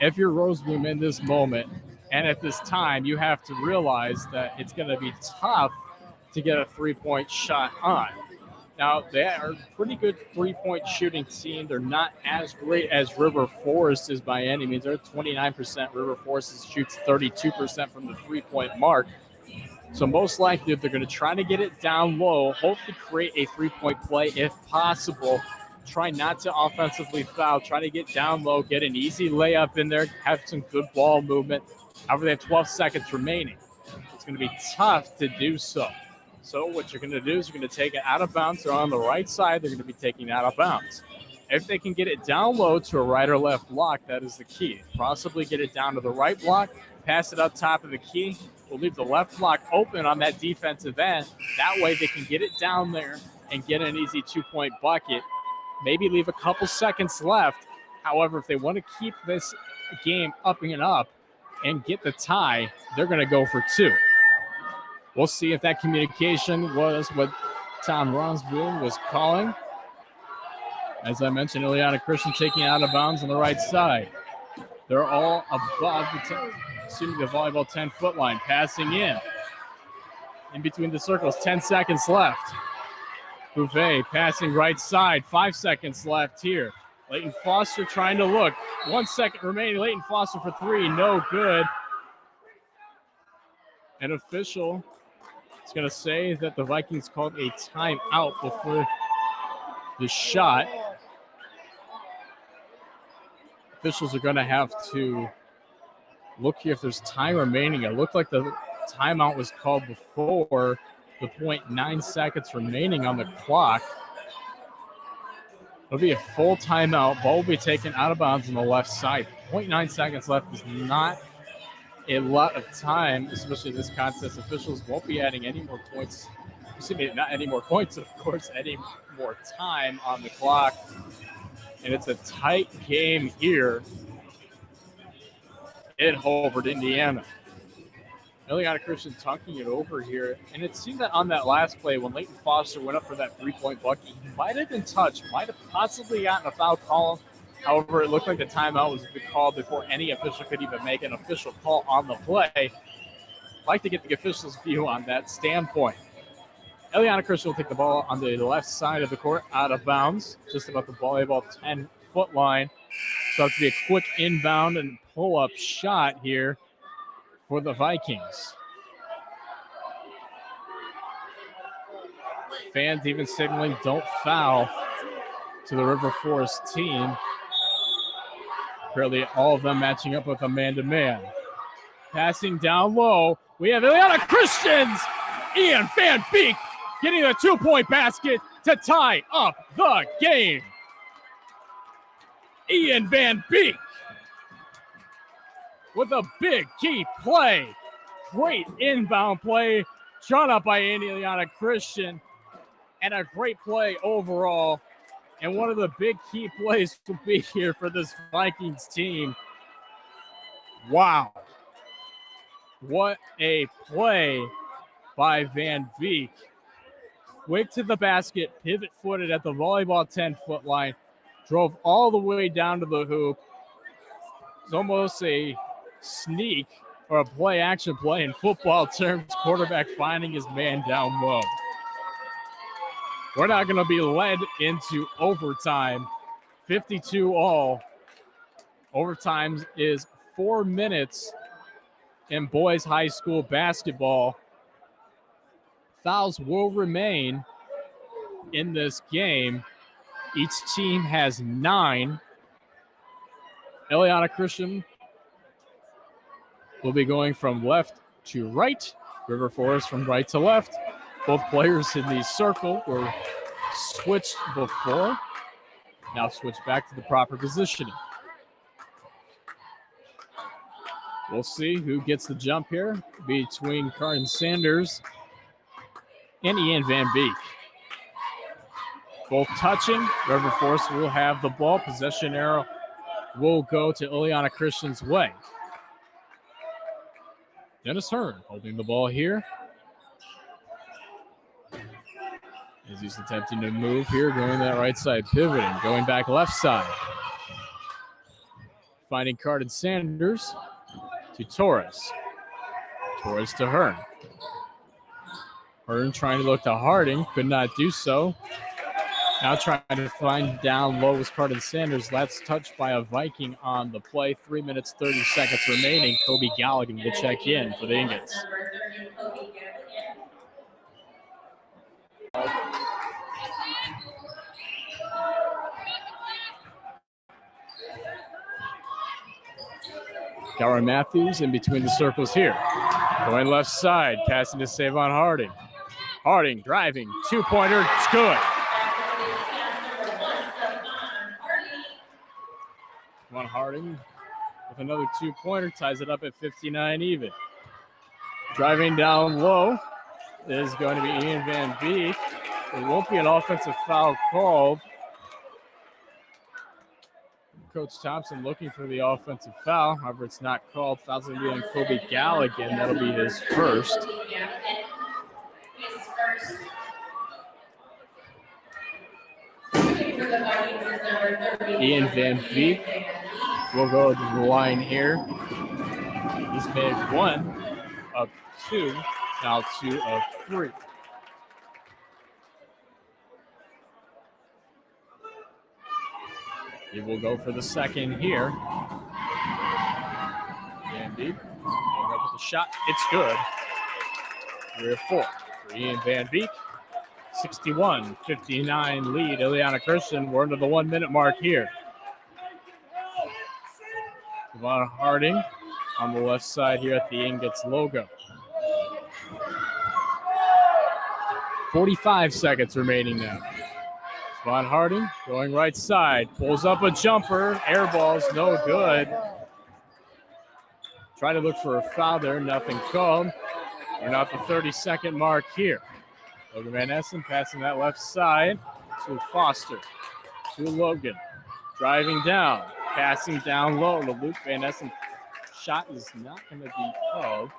if you're Grosboom in this moment and at this time, you have to realize that it's going to be tough to get a 3-point shot on. Now, they are a pretty good three-point shooting team. They're not as great as River Forest is by any means. They're 29%. River Forest shoots 32% from the three-point mark. So most likely they're going to try to get it down low, hopefully create a three-point play if possible. Try not to offensively foul. Try to get down low, get an easy layup in there, have some good ball movement. However, they have 12 seconds remaining. It's going to be tough to do so. So what you're going to do is you're going to take it out of bounds. They're on the right side. They're going to be taking it out of bounds. If they can get it down low to a right or left block, that is the key. Possibly get it down to the right block, pass it up top of the key. We'll leave the left block open on that defensive end. That way they can get it down there and get an easy two-point bucket. Maybe leave a couple seconds left. However, if they want to keep this game up and up and get the tie, they're going to go for two. We'll see if that communication was what Tom Ronsboom was calling. As I mentioned, Illiana Christian taking out of bounds on the right side. They're all above the volleyball 10-foot line, passing in between the circles. 10 seconds left. Bouvet passing right side. 5 seconds left here. Leighton Foster trying to look. 1 second remaining. Leighton Foster for three. No good. An official is going to say that the Vikings called a timeout before the shot. Officials are going to have to look here if there's time remaining. It looked like the timeout was called before the 0.9 seconds remaining on the clock. It'll be a full timeout. Ball will be taken out of bounds on the left side. 0.9 seconds left is not a lot of time, especially in this contest. Officials won't be adding any more points. Excuse me, not any more points, of course, any more time on the clock. And it's a tight game here in Hobart, Indiana. Illiana Christian tunking it over here. And it seemed that on that last play, when Leighton Foster went up for that three-point bucket, he might have been touched, might have possibly gotten a foul call. However, it looked like the timeout was called before any official could even make an official call on the play. I'd like to get the official's view on that standpoint. Illiana Christian will take the ball on the left side of the court, out of bounds, just about the volleyball 10-foot line. So it's to be a quick inbound and pull-up shot here for the Vikings. Fans even signaling don't foul to the River Forest team. Apparently all of them matching up with a man-to-man. Passing down low, we have Illiana Christian's Ian Van Beek getting a two-point basket to tie up the game. Ian Van Beek with a big key play. Great inbound play drawn up by Illiana Christian, and a great play overall. And one of the big key plays will be here for this Vikings team. Wow. What a play by Van Beek. Quick to the basket, pivot-footed at the volleyball 10-foot line. Drove all the way down to the hoop. It's almost a sneak or a play-action play in football terms. Quarterback finding his man down low. We're not going to be led into overtime. 52 all. Overtime is 4 minutes in boys high school basketball. Fouls will remain in this game. Each team has 9. Illiana Christian will be going from left to right. River Forest from right to left. Both players in the circle were switched before. Now switch back to the proper positioning. We'll see who gets the jump here between Carden Sanders and Ian Van Beek. Both touching. River Forest will have the ball. Possession arrow will go to Illiana Christian's way. Dennis Hearn holding the ball here. As he's attempting to move here, going that right side, pivoting, going back left side. Finding Carden Sanders to Torres. Torres to Hearn. Hearn trying to look to Harding, could not do so. Now trying to find down low was Carden Sanders. That's touched by a Viking on the play. 3 minutes, 30 seconds remaining. Kobe Galligan will check in for the Ingots. Gower Matthews in between the circles here. Going left side, passing to Savon Harding. Harding driving, two-pointer, it's good. One Harding with another two-pointer, ties it up at 59 even. Driving down low is going to be Ian Van Beek. There won't be an offensive foul called. Coach Thompson looking for the offensive foul. However, it's not called. Foul's going to be on Kobe Galligan. That'll be his first. Ian Van Beek will go to the line here. He's made 1 of 2, now 2 of 3. He will go for the second here. Van Beek going up with the shot. It's good. 3 of 4 for Ian Van Beek. 61-59 lead. Illiana Christian, we're into the 1 minute mark here. Savon Harding on the left side here at the Ingots logo. 45 seconds remaining now. Savon Harding going right side, pulls up a jumper, air balls, no good. Try to look for a foul there, nothing called. We're not the 30-second mark here. Logan Van Essen passing that left side to Foster, to Logan. Driving down, passing down low. The Luke Van Essen shot is not going to be called.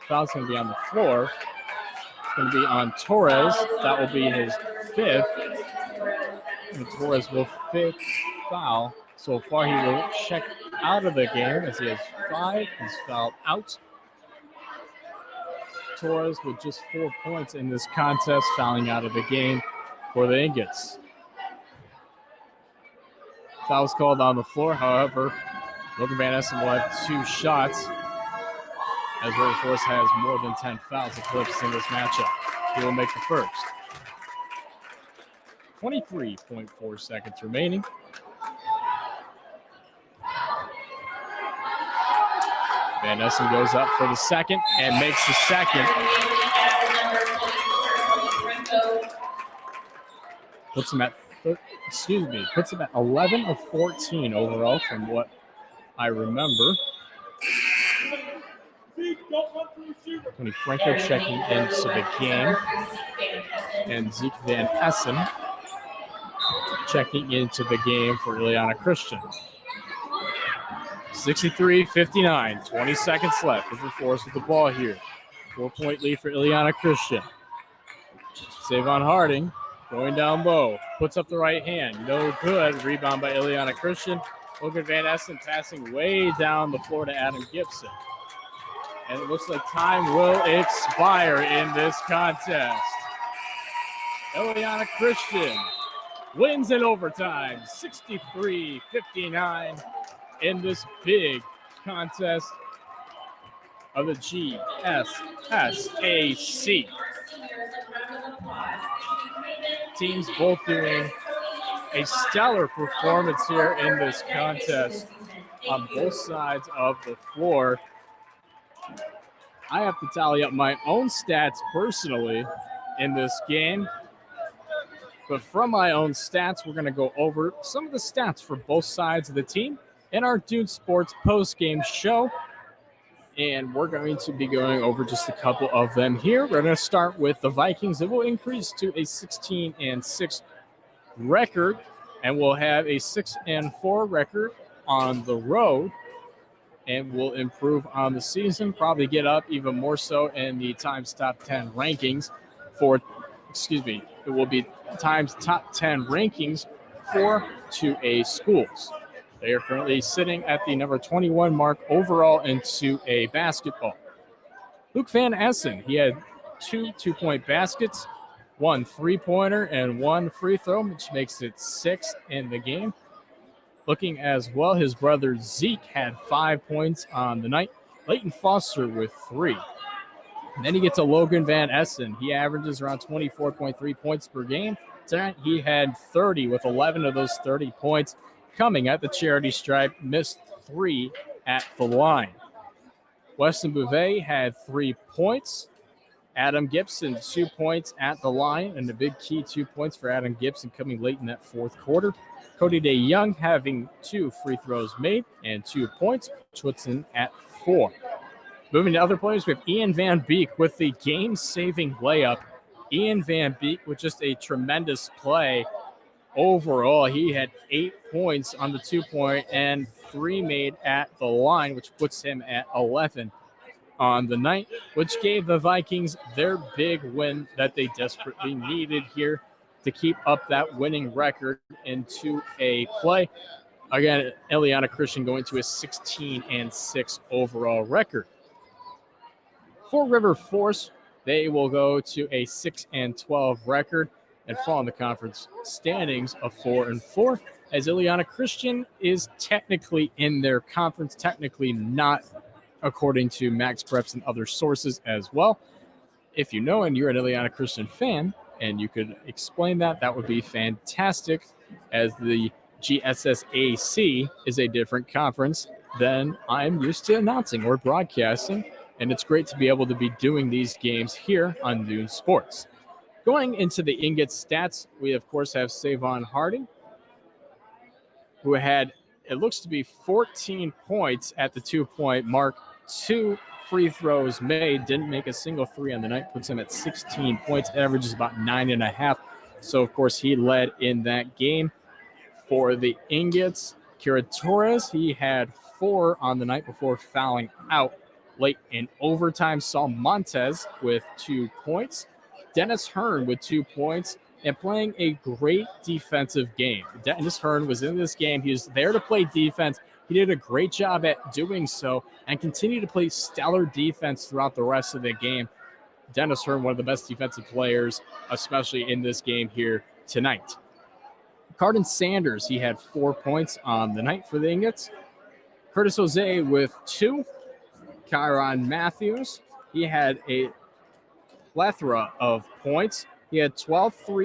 Foul's going to be on the floor. It's going to be on Torres. That will be his 5th. And Torres will 5th foul. So far, he will check out of the game as he has 5. He's fouled out. Torres with just 4 points in this contest, fouling out of the game for the Ingots. Foul's called on the floor. However, Logan Van Essen will have 2 shots as River Forest has more than 10 fouls eclipsed in this matchup. He will make the first. 23.4 seconds remaining. Van Essen goes up for the second and makes the second. Puts him at 11 of 14 overall from what I remember. Tony Franco checking into the game. And Zeke Van Essen checking into the game for Illiana Christian. 63-59, 20 seconds left. River Forest with the ball here. 4-point lead for Illiana Christian. Savon Harding going down low. Puts up the right hand. No good. Rebound by Illiana Christian. Logan Van Essen passing way down the floor to Adam Gibson. And it looks like time will expire in this contest. Illiana Christian wins in overtime, 63-59 in this big contest of the GSSAC. Teams both doing a stellar performance here in this contest on both sides of the floor. I have to tally up my own stats personally in this game. But from my own stats, we're going to go over some of the stats for both sides of the team in our Dude Sports post-game show. And we're going to be going over just a couple of them here. We're going to start with the Vikings. It will increase to a 16-6 record, and we'll have a 6-4 record on the road, and we'll improve on the season, probably get up even more so in the Times Top 10 rankings it will be Times Top 10 rankings for 2A schools. They are currently sitting at the number 21 mark overall in 2A basketball. Luke Van Essen, he had two two-point baskets, 1 3-pointer, and 1 free throw, which makes it 6 in the game. Looking as well, his brother Zeke had 5 points on the night. Leighton Foster with 3. And then you get to Logan Van Essen. He averages around 24.3 points per game. Tonight he had 30 with 11 of those 30 points coming at the charity stripe, missed 3 at the line. Weston Bouvet had 3 points. Adam Gibson, 2 points at the line, and the big key 2 points for Adam Gibson coming late in that fourth quarter. Cody DeYoung having 2 free throws made and 2 points, which puts him at 4. Moving to other players, we have Ian Van Beek with the game-saving layup. Ian Van Beek with just a tremendous play. Overall, he had 8 points on the 2-point and 3 made at the line, which puts him at 11 on the night, which gave the Vikings their big win that they desperately needed here to keep up that winning record into a play. Again, Illiana Christian going to a 16-6 overall record. For River Force, they will go to a 6-12 record and fall in the conference standings of 4-4, as Illiana Christian is technically in their conference, technically not, according to Max Preps and other sources as well. If you know and you're an Illiana Christian fan and you could explain that, that would be fantastic, as the GSSAC is a different conference than I'm used to announcing or broadcasting. And it's great to be able to be doing these games here on Noon Sports. Going into the Ingot stats, we, of course, have Savon Harding, who had, it looks to be 14 points at the 2-point mark, 2 free throws made, didn't make a single 3 on the night, puts him at 16 points, averages about 9.5. So, of course, he led in that game. For the Ingots, Kira Torres, he had 4 on the night before fouling out late in overtime. Saul Montez with 2 points. Dennis Hearn with 2 points and playing a great defensive game. Dennis Hearn was in this game. He was there to play defense. He did a great job at doing so and continued to play stellar defense throughout the rest of the game. Dennis Hearn, one of the best defensive players, especially in this game here tonight. Cardin Sanders, he had 4 points on the night for the Ingots. Curtis Jose with 2. Kyron Matthews, he had a plethora of points. He had 12 threes.